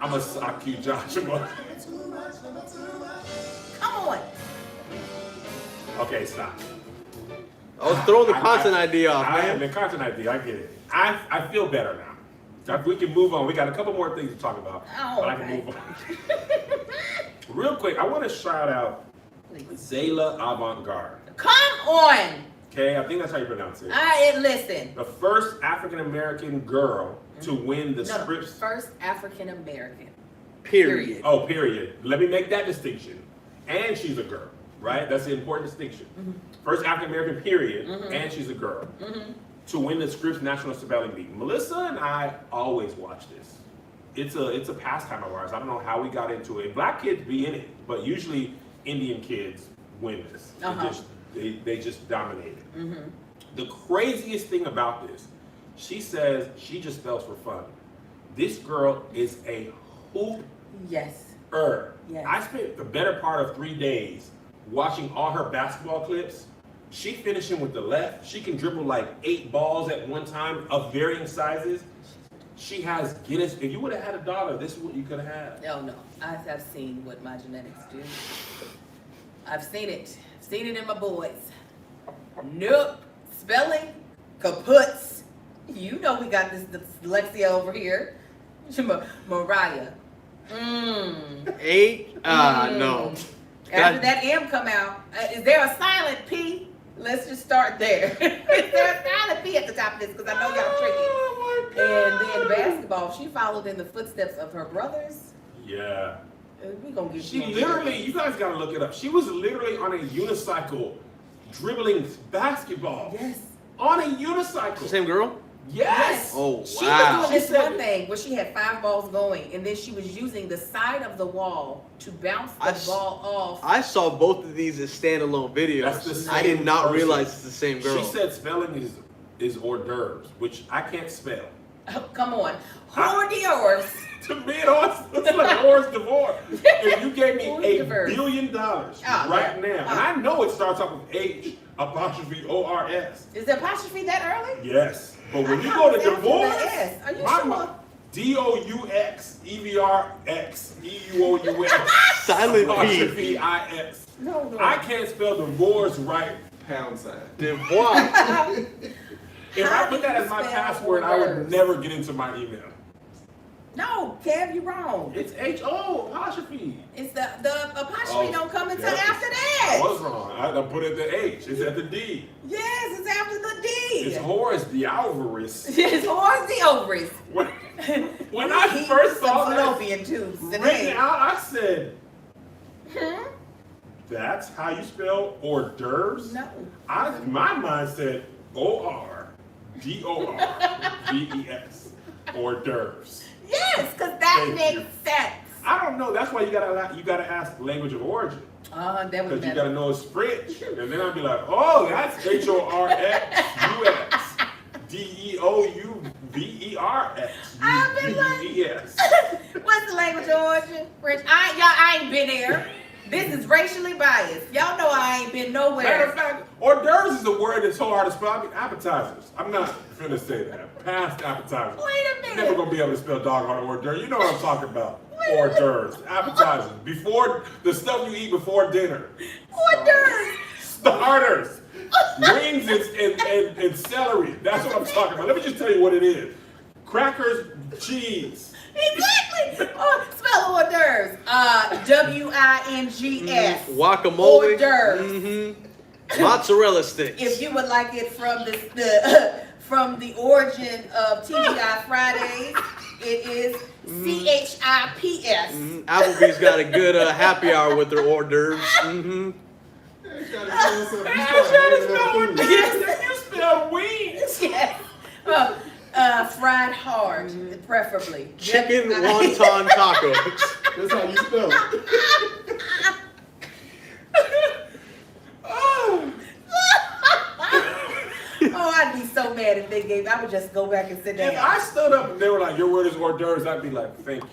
Speaker 1: I'm gonna sock you, Joshua.
Speaker 3: Come on.
Speaker 1: Okay, stop.
Speaker 2: I was throwing the content idea off,
Speaker 1: I have
Speaker 2: man.
Speaker 1: the content idea. I get it. I feel better now. So if we can move on. We got a couple more things to talk about,
Speaker 3: Oh,
Speaker 1: but I can
Speaker 3: okay.
Speaker 1: move on. Real quick, I want to shout out Zayla Avant-Garde.
Speaker 3: Come on.
Speaker 1: Okay, I think that's how you pronounce it.
Speaker 3: Listen.
Speaker 1: The first African American girl to win the
Speaker 3: No,
Speaker 1: Scripps.
Speaker 3: first African American.
Speaker 2: Period.
Speaker 1: Oh, period. Let me make that distinction. And she's a girl, right? That's the important distinction. First African American, period, and she's a girl to win the Scripps National Spelling Bee. Melissa and I always watch this. It's a pastime of ours. I don't know how we got into it. Black kids be in it, but usually Indian kids win this. They just dominate it. The craziest thing about this, she says she just spells for fun. This girl is a hoop.
Speaker 3: Yes.
Speaker 1: Yes. I spent the better part of 3 days watching all her basketball clips. She finishing with the left. She can dribble like 8 balls at one time of varying sizes. She has Guinness. If you would have had a daughter, this is what you could have had.
Speaker 3: Oh no, I've seen what my genetics do. I've seen it. Seen it in my boys. Nope. Spelling, kaputs. You know we got this dyslexia over here. Mariah.
Speaker 2: No.
Speaker 3: After that M come out, is there a silent P? Let's just start there. Is there a silent P at the top of this? Because I know y'all tricky.
Speaker 1: Oh my God.
Speaker 3: And then basketball, she followed in the footsteps of her brothers.
Speaker 1: Yeah.
Speaker 3: We gonna get
Speaker 1: She
Speaker 3: you.
Speaker 1: literally, you guys gotta look it up. She was literally on a unicycle dribbling basketball.
Speaker 3: Yes.
Speaker 1: On a unicycle.
Speaker 2: Same girl?
Speaker 1: Yes.
Speaker 2: Oh,
Speaker 3: She
Speaker 2: wow.
Speaker 3: was doing this
Speaker 1: She said-
Speaker 3: one thing where she had 5 balls going, and then she was using the side of the wall to bounce the
Speaker 2: I s-
Speaker 3: ball off.
Speaker 2: I saw both of these as standalone videos.
Speaker 1: That's the
Speaker 2: I did
Speaker 1: same
Speaker 2: not
Speaker 1: person.
Speaker 2: realize it's the same girl.
Speaker 1: She said spelling is hors d'oeuvres, which I can't spell.
Speaker 3: Come on. Hors d'oeuvres.
Speaker 1: To me, it always looks like hors d'oeuvre. If you gave me
Speaker 3: Hors
Speaker 1: $1
Speaker 3: d'oeuvres.
Speaker 1: billion right now, and I know it starts off with H''ORS.
Speaker 3: Is the apostrophe that early?
Speaker 1: Yes, but when
Speaker 3: I
Speaker 1: you
Speaker 3: thought
Speaker 1: go to
Speaker 3: it was after
Speaker 1: divorce,
Speaker 3: the S. Are you
Speaker 1: my
Speaker 3: sure?
Speaker 1: mo- DOUXEVRXEUOUX
Speaker 2: Silent P.
Speaker 1: apostrophe IS.
Speaker 3: No.
Speaker 1: I can't spell divorce right.
Speaker 2: Devoir.
Speaker 1: If
Speaker 3: How
Speaker 1: I put
Speaker 3: do
Speaker 1: that
Speaker 3: you
Speaker 1: as my
Speaker 3: spell
Speaker 1: password, I would
Speaker 3: words?
Speaker 1: never get into my email.
Speaker 3: No, Kev, you're wrong.
Speaker 1: It's HO apostrophe.
Speaker 3: It's the apostrophe
Speaker 1: Oh,
Speaker 3: don't come until
Speaker 1: yeah.
Speaker 3: after
Speaker 1: I
Speaker 3: that.
Speaker 1: was wrong. I put it at the H. It's at the D.
Speaker 3: Yes, it's after the D.
Speaker 1: It's Horace D'Alvarez.
Speaker 3: It's hors d'oeuvres.
Speaker 1: When I first saw that
Speaker 3: fallopian tubes
Speaker 1: written
Speaker 3: today.
Speaker 1: out, I said, "That's how you spell hors d'oeuvres."
Speaker 3: No.
Speaker 1: My mind said ORDORVES, hors d'oeuvres.
Speaker 3: Yes, because that
Speaker 1: Thank
Speaker 3: makes
Speaker 1: you.
Speaker 3: sense.
Speaker 1: I don't know. That's why you gotta ask language of origin.
Speaker 3: That
Speaker 1: Because
Speaker 3: was
Speaker 1: you
Speaker 3: better.
Speaker 1: gotta know it's French. And then I'd be like, oh, that's HORXUX DEOUVERX
Speaker 3: I've been like-
Speaker 1: UVES.
Speaker 3: What's the language of origin? French. I ain't been there. This is racially biased. Y'all know I ain't been
Speaker 1: Matter of
Speaker 3: nowhere.
Speaker 1: fact, hors d'oeuvres is a word that's so hard to spell. I mean, appetizers. I'm not finna say that. Past appetizers.
Speaker 3: Wait a
Speaker 1: Never
Speaker 3: minute.
Speaker 1: gonna be able to spell doggone hors d'oeuvres. You know what I'm talking about.
Speaker 3: Wait a
Speaker 1: Hors
Speaker 3: minute.
Speaker 1: d'oeuvres. Appetizers. Before the stuff you eat before dinner.
Speaker 3: Hors d'oeuvres.
Speaker 1: Starters. Wings and celery. That's what I'm talking about. Let me just tell you what it is. Crackers, cheese.
Speaker 3: Exactly. Spell hors d'oeuvres. WINGS.
Speaker 2: Guacamole.
Speaker 3: Hors d'oeuvres.
Speaker 2: Mozzarella sticks.
Speaker 3: If you would like it from the from the origin of TGI Fridays, it is CHIPS.
Speaker 2: Applebee's got a good happy hour with their hors d'oeuvres.
Speaker 1: You spell wings.
Speaker 3: Yes. Fried hard, preferably.
Speaker 2: Chicken wonton tacos.
Speaker 4: That's how you spell it.
Speaker 3: so mad if they gave. I would just go back and sit
Speaker 1: If
Speaker 3: down.
Speaker 1: I stood up and they were like, your word is hors d'oeuvres, I'd be like, thank you.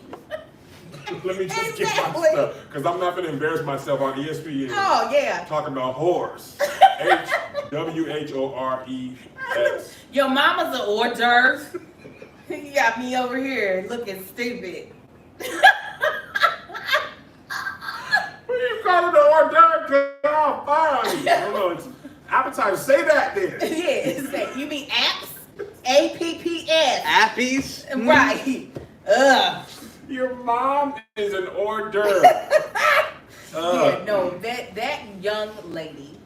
Speaker 1: Let me just get my
Speaker 3: Exactly.
Speaker 1: stuff. Because I'm not going to embarrass myself on ESPN
Speaker 3: Oh yeah.
Speaker 1: talking about whores. WHORES.
Speaker 3: Your mama's an hors d'oeuvre. You got me over here looking stupid.
Speaker 1: What are you calling the hors d'oeuvre? 'Cause I'll fire on you. I don't know. It's appetizer. Say that then.
Speaker 3: Yeah, say, you mean apps? APPS.
Speaker 2: Appies?
Speaker 3: Right. Ugh.
Speaker 1: Your mom is an hors d'oeuvre.
Speaker 3: Yeah, no, that young lady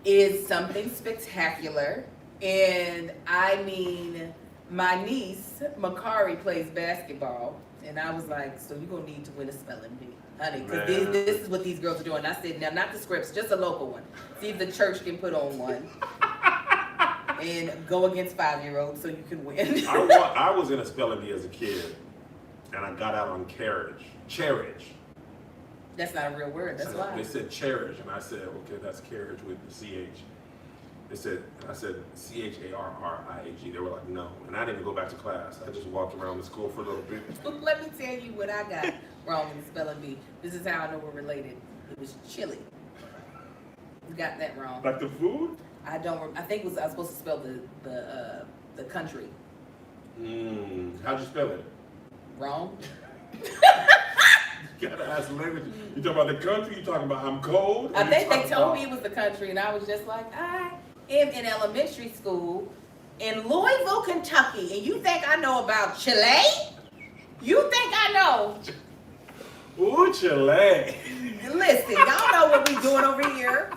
Speaker 3: is something spectacular. And I mean, my niece, Makari, plays basketball. And I was like, so you're going to need to win a spelling bee, honey. Because
Speaker 1: Man.
Speaker 3: this is what these girls are doing. I said, now, not the scripts, just a local one. See if the church can put on one. And go against 5-year-olds so you can win.
Speaker 1: I was in a spelling bee as a kid, and I got out on carriage.
Speaker 3: That's not a real word, that's why.
Speaker 1: They said cherish, and I said, okay, that's carriage with the CH. I said CHARRIAG. They were like, no. And I didn't even go back to class. I just walked around the school for a little bit.
Speaker 3: Let me tell you what I got wrong in the spelling bee. This is how I know we're related. It was chili. You got that wrong.
Speaker 1: Like the food?
Speaker 3: I think I was supposed to spell the country
Speaker 1: How'd you spell it?
Speaker 3: wrong.
Speaker 1: You gotta ask the language. You talking about the country? You talking about I'm cold?
Speaker 3: I think they told me it was the country, and I was just like, I am in elementary school in Louisville, Kentucky, and you think I know about Chile? You think I know?
Speaker 1: Ooh, Chile.
Speaker 3: Listen, y'all know what we doing over here.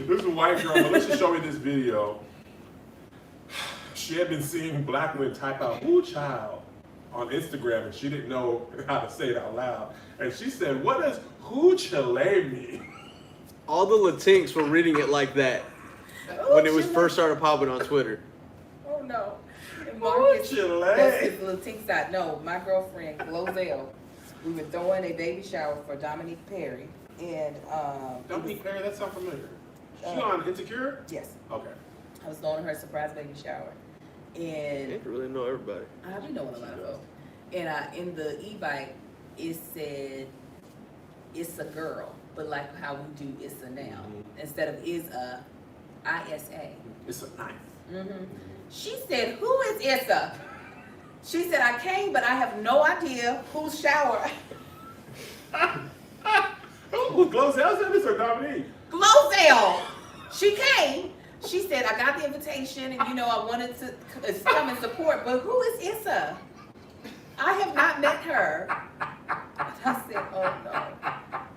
Speaker 1: This is a white girl. Melissa showed me this video. She had been seeing black women type out "Ooh, child" on Instagram, and she didn't know how to say it out loud. And she said, "What does "Ooh, Chile" mean?"
Speaker 2: All the Latinx were reading it like that when it was first started popping on Twitter.
Speaker 3: Oh no. And
Speaker 1: Ooh,
Speaker 3: Marcus,
Speaker 1: Chile.
Speaker 3: that's his little tick side. No, my girlfriend, Glozell, we were throwing a baby shower for Dominique Perry. And
Speaker 1: Dominique Perry, that sounds familiar. She on Insecure?
Speaker 3: yes,
Speaker 1: Okay.
Speaker 3: I was throwing her a surprise baby shower.
Speaker 2: You
Speaker 3: And
Speaker 2: didn't really know everybody.
Speaker 3: I've been knowing a lot of folks. And in the e-bike, it said, it's a girl, but like how we do it's a now. Instead of is a, ISA.
Speaker 1: It's a knife.
Speaker 3: She said, who is Issa? She said, I came, but I have no idea whose shower.
Speaker 1: Who Glozell said this or Dominique?
Speaker 3: Glozell. She came. She said, I got the invitation, and I wanted to come and support, but who is Issa? I have not met her. I said, oh no.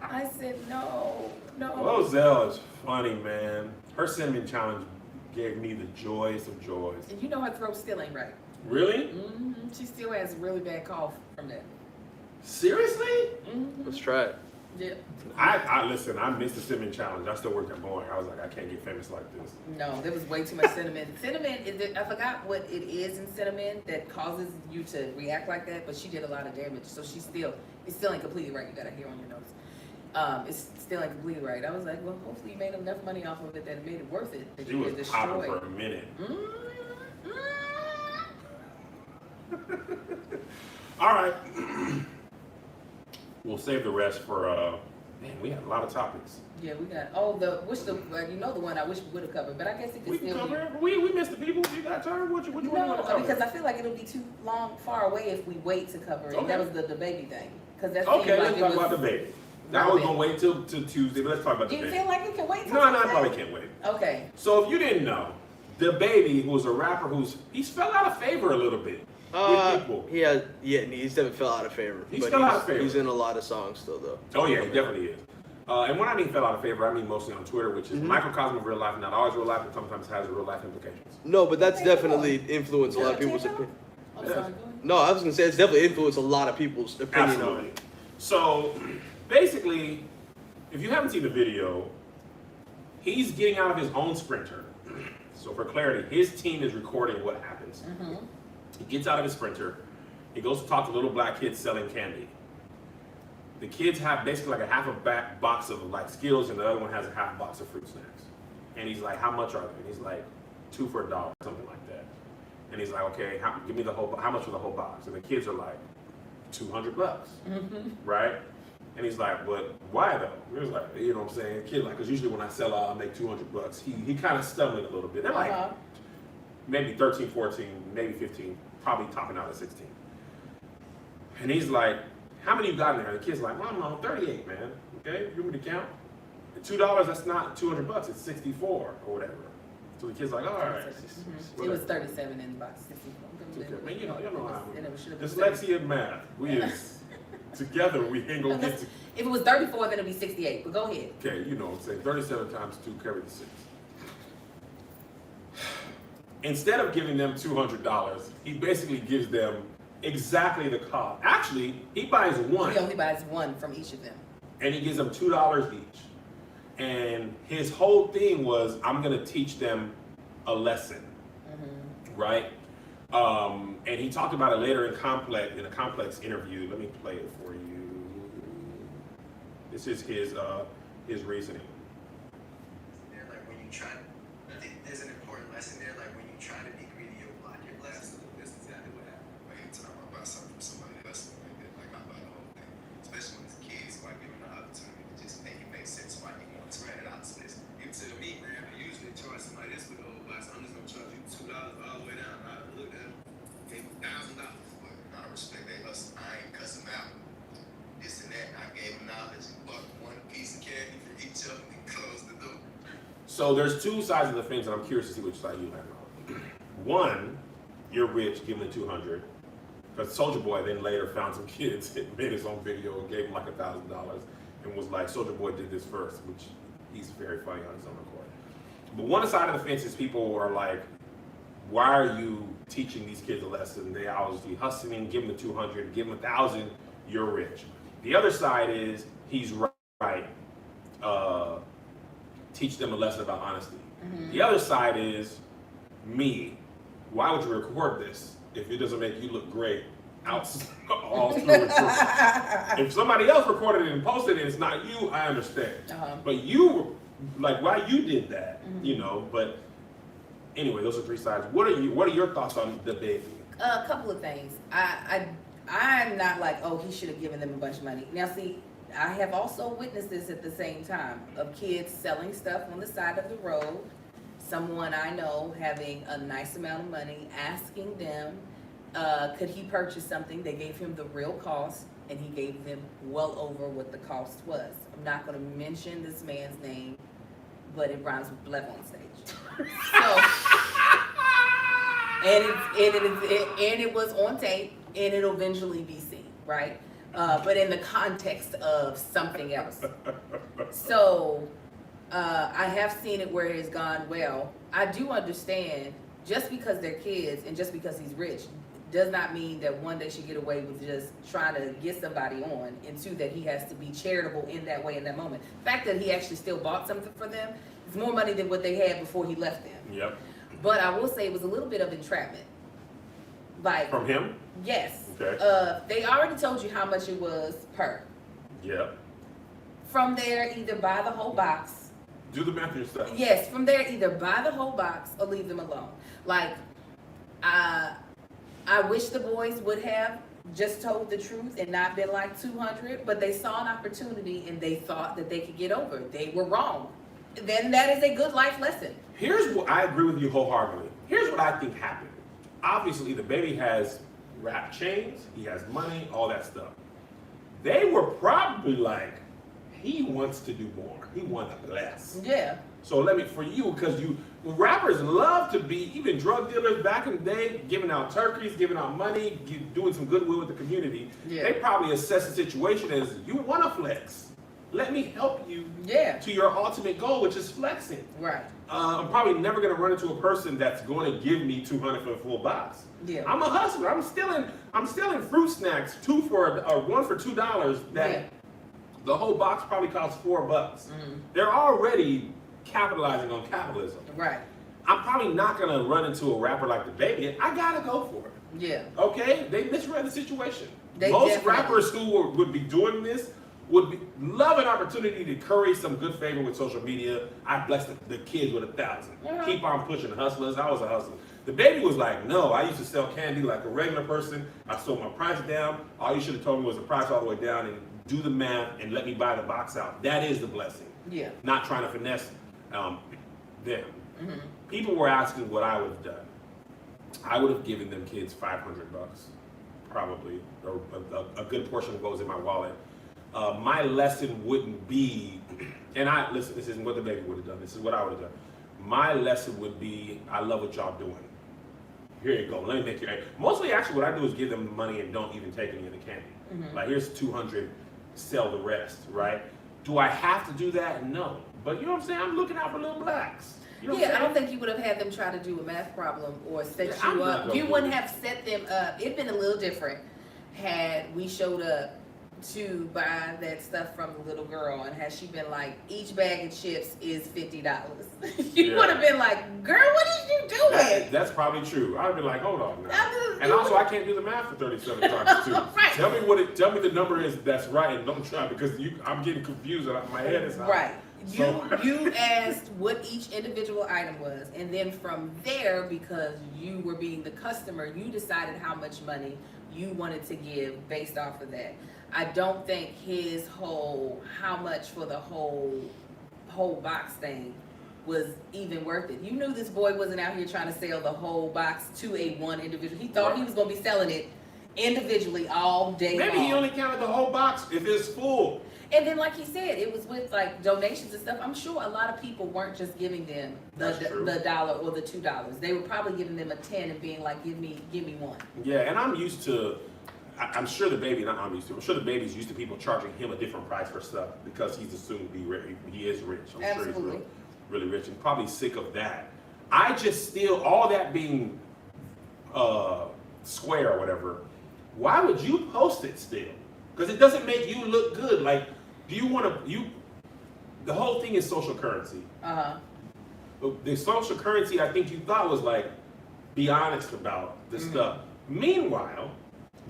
Speaker 3: I said, no.
Speaker 1: Glozell is funny, man. Her cinnamon challenge gave me the joys of joys.
Speaker 3: And her throat still ain't right.
Speaker 1: Really?
Speaker 3: She still has a really bad cough from that.
Speaker 1: Seriously?
Speaker 2: Let's try it.
Speaker 3: Yeah.
Speaker 1: I listen, I missed the cinnamon challenge. I still work at Boeing. I was like, I can't get famous like this.
Speaker 3: No, there was way too much cinnamon. Cinnamon, I forgot what it is in cinnamon that causes you to react like that, but she did a lot of damage. So it's still ain't completely right. You got a hair on your nose. It's still ain't completely right. I was like, well, hopefully you made enough money off of it that it made it worth it. That
Speaker 1: She
Speaker 3: you
Speaker 1: was
Speaker 3: could
Speaker 1: popping
Speaker 3: destroy.
Speaker 1: for a minute. All right. We'll save the rest for, man, we had a lot of topics.
Speaker 3: Yeah, we got, the one I wish we would have covered, but I guess it could
Speaker 1: We can
Speaker 3: still
Speaker 1: cover
Speaker 3: be.
Speaker 1: it. We missed the people. You got time? Which one you want to cover?
Speaker 3: Because I feel like it'll be too far away if we wait to cover it.
Speaker 1: Okay.
Speaker 3: That was the baby thing. Because that
Speaker 1: Okay,
Speaker 3: seemed like
Speaker 1: let's
Speaker 3: it
Speaker 1: talk
Speaker 3: was
Speaker 1: about the baby. Now we're going to wait till Tuesday, but let's talk about
Speaker 3: Do
Speaker 1: the
Speaker 3: you
Speaker 1: baby.
Speaker 3: feel like it can wait till
Speaker 1: No, I
Speaker 3: Tuesday?
Speaker 1: probably can't wait.
Speaker 3: Okay.
Speaker 1: So if you didn't know, the baby, who was a rapper, he's fell out of favor a little bit with people.
Speaker 2: He's definitely fell out of favor.
Speaker 1: He's
Speaker 2: but
Speaker 1: fell out of favor.
Speaker 2: He's in a lot of songs still, though.
Speaker 1: Oh yeah, he definitely is. And when I mean fell out of favor, I mean mostly on Twitter, which is microcosm of real life, not always real life, but sometimes has real life implications.
Speaker 2: No, but that's
Speaker 3: Okay,
Speaker 2: definitely influenced a lot of
Speaker 3: Yeah,
Speaker 2: people's
Speaker 3: take it
Speaker 2: opinion.
Speaker 3: I'm
Speaker 1: Yeah.
Speaker 3: sorry, go ahead.
Speaker 2: No, I was gonna say it's definitely influenced a lot of people's opinion on
Speaker 1: Absolutely.
Speaker 2: it.
Speaker 1: So basically, if you haven't seen the video, he's getting out of his own Sprinter. So for clarity, his team is recording what happens. He gets out of his Sprinter. He goes to talk to little black kids selling candy. The kids have basically like a half a box of like Skittles, and the other one has a half box of fruit snacks. And he's like, "How much are they?" And he's like, $2 for $1, something like that. And he's like, okay, give me how much for the whole box? And the kids are like, $200, right? And he's like, but why though? He was like, you know what I'm saying? Kid, like, because usually when I sell out, I make $200. He kind of stumbling a little bit. They're like, maybe 13, 14, maybe 15, probably topping out at 16. And he's like, how many you got in there? And the kid's like, well, I'm on 38, man. Okay, you want me to count? $2, that's not $200, it's 64 or whatever. So the kid's like, all right.
Speaker 3: It was 37 in the box. 64.
Speaker 1: Okay, man, you know how
Speaker 3: And it should have been
Speaker 1: dyslexia and math. We is together. We ain't gonna get to.
Speaker 3: If it was 34, then it'd be 68. But go ahead.
Speaker 1: Okay, you know what I'm saying. 37 times 2 carry the 6. Instead of giving them $200, he basically gives them exactly the cost. Actually, he buys one.
Speaker 3: He only buys one from each of them.
Speaker 1: And he gives them $2 each. And his whole thing was, I'm gonna teach them a lesson, right? And he talked about it later in a complex interview. Let me play it for you. This is his reasoning.
Speaker 6: There, like when you try, I think there's an important lesson there. Like when you try to be greedy, you'll block your blessings.
Speaker 4: This is exactly what happened. Like anytime I buy something from somebody else, like I buy the whole thing. Especially when it's kids, so I give them the opportunity to just make it make sense. So I can want to spread it out to this. You tell me, man, I usually charge somebody else with the whole box. I'm just gonna charge you $2 all the way down. I look at them, gave them $1,000. But I respect their hustle. I ain't cuss them out. This and that. I gave them knowledge and bought one piece of candy for each of them and closed the door.
Speaker 1: So there's two sides of the fence, and I'm curious to see which side you land on. One, you're rich, give them the $200. Because Soulja Boy then later found some kids, made his own video, and gave him like $1,000, and was like, Soulja Boy did this first, which he's very funny on his own accord. But one side of the fence is people are like, why are you teaching these kids a lesson? They obviously hustling, give them the $200, give them $1,000, you're rich. The other side is, he's right. Teach them a lesson about honesty. The other side is, me. Why would you record this if it doesn't make you look great out all through it? If somebody else recorded it and posted it, it's not you, I understand. But you, like, why you did that, you know? But anyway, those are three sides. What are your thoughts on the baby?
Speaker 3: A couple of things. I'm not like, oh, he should have given them a bunch of money. Now, see, I have also witnessed this at the same time of kids selling stuff on the side of the road. Someone I know having a nice amount of money, asking them, could he purchase something? They gave him the real cost, and he gave them well over what the cost was. I'm not going to mention this man's name, but it rhymes with Blev on stage. So, and it was on tape, and it'll eventually be seen, right? But in the context of something else. So, I have seen it where it has gone well. I do understand, just because they're kids and just because he's rich does not mean that one, they should get away with just trying to get somebody on, and two, that he has to be charitable in that way in that moment. The fact that he actually still bought something for them is more money than what they had before he left them.
Speaker 1: Yep.
Speaker 3: But I will say it was a little bit of entrapment. Like,
Speaker 1: From him?
Speaker 3: yes.
Speaker 1: Okay.
Speaker 3: They already told you how much it was per.
Speaker 1: Yep.
Speaker 3: From there, either buy the whole box.
Speaker 1: Do the math yourself.
Speaker 3: Yes, from there, either buy the whole box or leave them alone. Like, I wish the boys would have just told the truth and not been like 200, but they saw an opportunity and they thought that they could get over. They were wrong. Then that is a good life lesson.
Speaker 1: Here's what I agree with you wholeheartedly. Here's what I think happened. Obviously, the baby has wrap chains, he has money, all that stuff. They were probably like, he wants to do more. He wants less.
Speaker 3: Yeah.
Speaker 1: So for you, because rappers love to be, even drug dealers back in the day, giving out turkeys, giving out money, doing some goodwill with the community.
Speaker 3: Yeah.
Speaker 1: They probably assess the situation as, you want to flex. Let me help you to your ultimate goal, which is flexing.
Speaker 3: Right.
Speaker 1: I'm probably never going to run into a person that's going to give me $200 for a full box.
Speaker 3: Yeah.
Speaker 1: I'm a hustler. I'm stealing fruit snacks, one for $2. That the whole box probably costs $4. They're already capitalizing on capitalism.
Speaker 3: Right.
Speaker 1: I'm probably not going to run into a rapper like the baby. I got to go for it.
Speaker 3: Yeah.
Speaker 1: Okay? They misread the situation.
Speaker 3: They
Speaker 1: Most
Speaker 3: definitely-
Speaker 1: rappers who would be doing this would love an opportunity to curry some good favor with social media. I bless the kids with $1,000. Keep on pushing hustlers. I was a hustler. The baby was like, no, I used to sell candy like a regular person. I sold my price down. All you should have told me was the price all the way down and do the math and let me buy the box out. That is the blessing.
Speaker 3: Yeah.
Speaker 1: Not trying to finesse them.
Speaker 3: Mm-hmm.
Speaker 1: People were asking what I would have done. I would have given them kids $500, probably, or a good portion goes in my wallet. My lesson wouldn't be, and listen, this isn't what the baby would have done. This is what I would have done. My lesson would be, I love what y'all doing. Here you go. Let me make you. Mostly, actually, what I do is give them money and don't even take any of the candy.
Speaker 3: Mm-hmm.
Speaker 1: Like, here's 200, sell the rest, right? Do I have to do that? No. But you know what I'm saying? I'm looking out for little blacks. You know what I'm
Speaker 3: Yeah, I
Speaker 1: saying?
Speaker 3: don't think you would have had them try to do a math problem or set
Speaker 1: Yeah, I'm
Speaker 3: you
Speaker 1: not
Speaker 3: up.
Speaker 1: gonna
Speaker 3: You
Speaker 1: do
Speaker 3: wouldn't
Speaker 1: it.
Speaker 3: have set them up. It'd been a little different had we showed up to buy that stuff from the little girl, and had she been like, each bag of chips is $50. You
Speaker 1: Yeah.
Speaker 3: would have been like, girl, what is you doing?
Speaker 1: That's probably true. I'd be like, hold on now.
Speaker 3: I
Speaker 1: And also, I can't do the math for 37 times 2.
Speaker 3: Right.
Speaker 1: Tell me the number is that's right, and don't try because I'm getting confused. And my head is high.
Speaker 3: Right.
Speaker 1: So-
Speaker 3: You asked what each individual item was, and then from there, because you were being the customer, you decided how much money you wanted to give based off of that. I don't think his whole how much for the whole box thing was even worth it. You knew this boy wasn't out here trying to sell the whole box to a one individual. He thought he was gonna be selling it individually all day
Speaker 1: Maybe
Speaker 3: long.
Speaker 1: he only counted the whole box if it's full.
Speaker 3: And then, like he said, it was with like donations and stuff. I'm sure a lot of people weren't just giving them
Speaker 1: That's true.
Speaker 3: the $1 or the $2. They were probably giving them a 10 and being like, give me one.
Speaker 1: Yeah, and I'm used to. I'm sure the baby, not I'm used to. I'm sure the baby's used to people charging him a different price for stuff because he's assumed to be rich. He is rich. I'm sure
Speaker 3: Absolutely.
Speaker 1: he's really rich and probably sick of that. I just still, all that being square or whatever, why would you post it still? Because it doesn't make you look good. Like, do you want to, the whole thing is social currency.
Speaker 3: Uh-huh.
Speaker 1: The social currency I think you thought was like, be honest about this stuff. Meanwhile,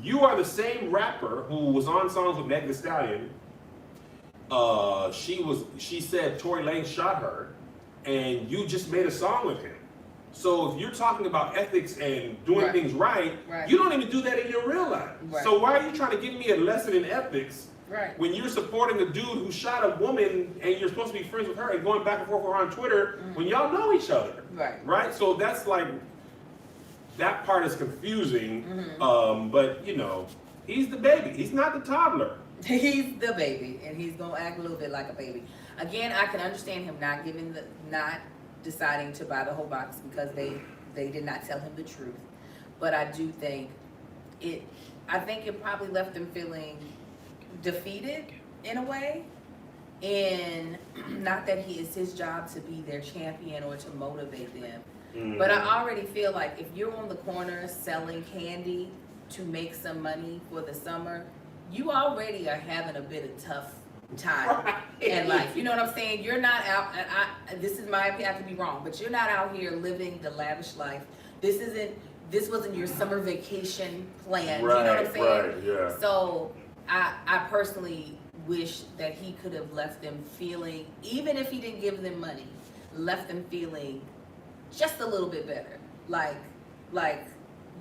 Speaker 1: you are the same rapper who was on songs with Meg Thee Stallion. She said Tory Lanez shot her, and you just made a song with him. So if you're talking about ethics and doing
Speaker 3: Right.
Speaker 1: things right,
Speaker 3: Right.
Speaker 1: you don't even do that in your real life.
Speaker 3: Right.
Speaker 1: So why are you trying to give me a lesson in ethics
Speaker 3: Right.
Speaker 1: when you're supporting a dude who shot a woman and you're supposed to be friends with her and going back and forth with her on Twitter when y'all know each other?
Speaker 3: Right.
Speaker 1: Right? So that's like, that part is confusing, but you know, he's the baby. He's not the toddler.
Speaker 3: He's the baby, and he's gonna act a little bit like a baby. Again, I can understand him not deciding to buy the whole box because they did not tell him the truth. But I do think it probably left him feeling defeated in a way. And not that it's his job to be their champion or to motivate them. But I already feel like if you're on the corner selling candy to make some money for the summer, you already are having a bit of tough time in life. You know what I'm saying? You're not out, and this is my opinion, I could be wrong, but you're not out here living the lavish life. This wasn't your summer vacation plan. You know what I'm saying?
Speaker 1: Right, yeah.
Speaker 3: So I personally wish that he could have left them feeling, even if he didn't give them money, left them feeling just a little bit better. Like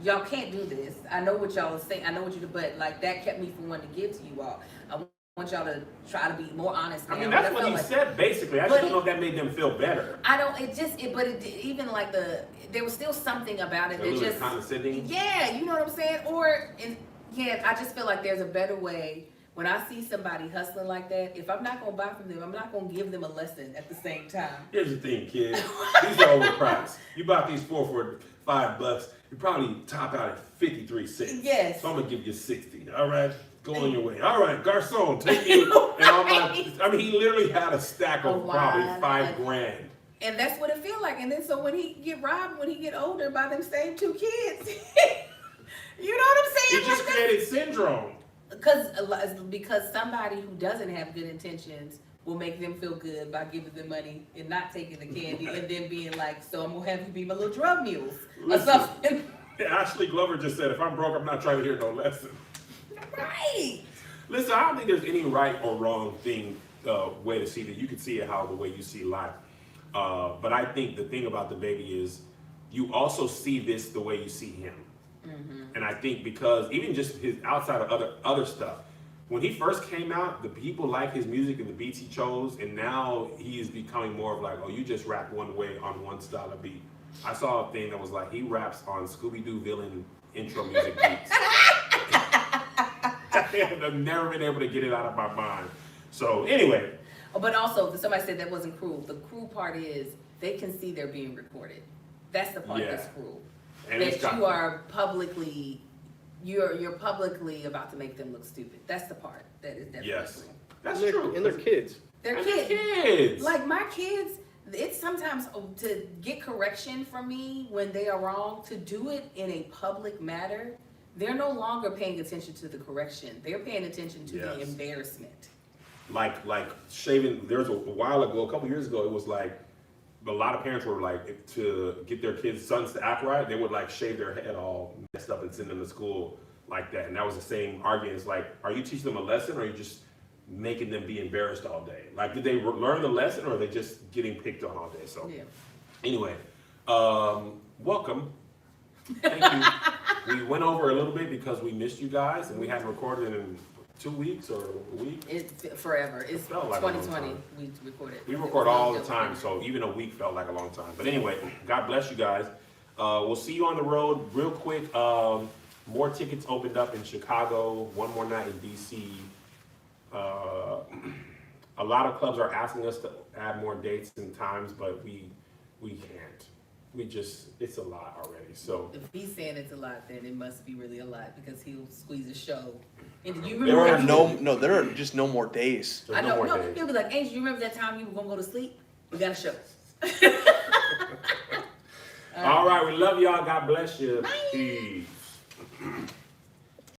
Speaker 3: y'all can't do this. I know what y'all are saying. I know what you do, but like that kept me from wanting to give to you all. I want y'all to try to be more honest now.
Speaker 1: I mean, that's
Speaker 3: I
Speaker 1: what
Speaker 3: felt
Speaker 1: he
Speaker 3: like-
Speaker 1: said basically. I
Speaker 3: But
Speaker 1: just don't know if that made them feel better.
Speaker 3: I don't. Even like there was still something about it
Speaker 1: A
Speaker 3: that
Speaker 1: little bit
Speaker 3: just.
Speaker 1: condescending.
Speaker 3: Yeah, you know what I'm saying? I just feel like there's a better way. When I see somebody hustling like that, if I'm not gonna buy from them, I'm not gonna give them a lesson at the same time.
Speaker 1: Here's the thing, kid. These are overpriced. You bought these for $5. You probably top out at 53 cents.
Speaker 3: Yes.
Speaker 1: So I'm gonna give you 60. All right, go on your way. All right, garçon, take you. And all my, I mean, he literally had a stack of probably $5,000.
Speaker 3: And that's what it feel like. And then so when he get robbed, when he get older by them same two kids, you know what I'm saying?
Speaker 1: It just created syndrome.
Speaker 3: Because somebody who doesn't have good intentions will make them feel good by giving them money and not taking the candy and then being like, so I'm gonna have you be my little drug mules or
Speaker 1: Listen.
Speaker 3: something.
Speaker 1: Ashley Glover just said, if I'm broke, I'm not trying to hear no lesson.
Speaker 3: Right.
Speaker 1: Listen, I don't think there's any right or wrong way to see that. You can see it the way you see life. But I think the thing about the baby is you also see this the way you see him.
Speaker 3: Mm-hmm.
Speaker 1: And I think because even just his outside of other stuff, when he first came out, the people like his music and the beats he chose, and now he is becoming more of like, oh, you just rap one way on one style of beat. I saw a thing that was like he raps on Scooby-Doo villain intro music beats. I've never been able to get it out of my mind. So anyway.
Speaker 3: Oh, but also, somebody said that wasn't cruel. The cruel part is they can see they're being recorded. That's the part that's cruel.
Speaker 1: And
Speaker 3: That you are publicly, you're publicly about to make them look stupid. That's the part that is definitely
Speaker 1: Yes.
Speaker 3: cruel.
Speaker 1: That's
Speaker 2: and
Speaker 1: true.
Speaker 2: And they're kids.
Speaker 3: They're
Speaker 1: And
Speaker 3: kids.
Speaker 1: kids.
Speaker 3: Like my kids, it's sometimes to get correction from me when they are wrong, to do it in a public matter, they're no longer paying attention to the correction. They're paying attention to the
Speaker 1: Yes.
Speaker 3: embarrassment.
Speaker 1: like shaving. There's a while ago, a couple years ago, it was like a lot of parents were like, to get their kids' sons to act right, they would like shave their head all messed up and send them to school like that. And that was the same argument. It's like, are you teaching them a lesson, or are you just making them be embarrassed all day? Like, did they learn the lesson, or are they just getting picked on all day? So
Speaker 3: Yeah.
Speaker 1: anyway, welcome. Thank you. We went over a little bit because we missed you guys, and we haven't recorded in 2 weeks or a week.
Speaker 3: It's forever. It's
Speaker 1: felt like a long
Speaker 3: 2020.
Speaker 1: time.
Speaker 3: We recorded.
Speaker 1: We record all the time, so even a week felt like a long time. But anyway, God bless you guys. We'll see you on the road real quick. More tickets opened up in Chicago, one more night in DC. A lot of clubs are asking us to add more dates and times, but we can't. It's a lot already. So
Speaker 3: If he's saying it's a lot, then it must be really a lot because he'll squeeze a show. And you
Speaker 2: There are
Speaker 3: remember?
Speaker 2: there are just no more days.
Speaker 1: there's
Speaker 3: I
Speaker 1: no
Speaker 3: know.
Speaker 1: more
Speaker 3: No,
Speaker 1: days.
Speaker 3: he'll be like, Angel, you remember that time you were gonna go to sleep? We got a show.
Speaker 1: All right, we love y'all. God bless you.
Speaker 3: Bye.
Speaker 1: Peace.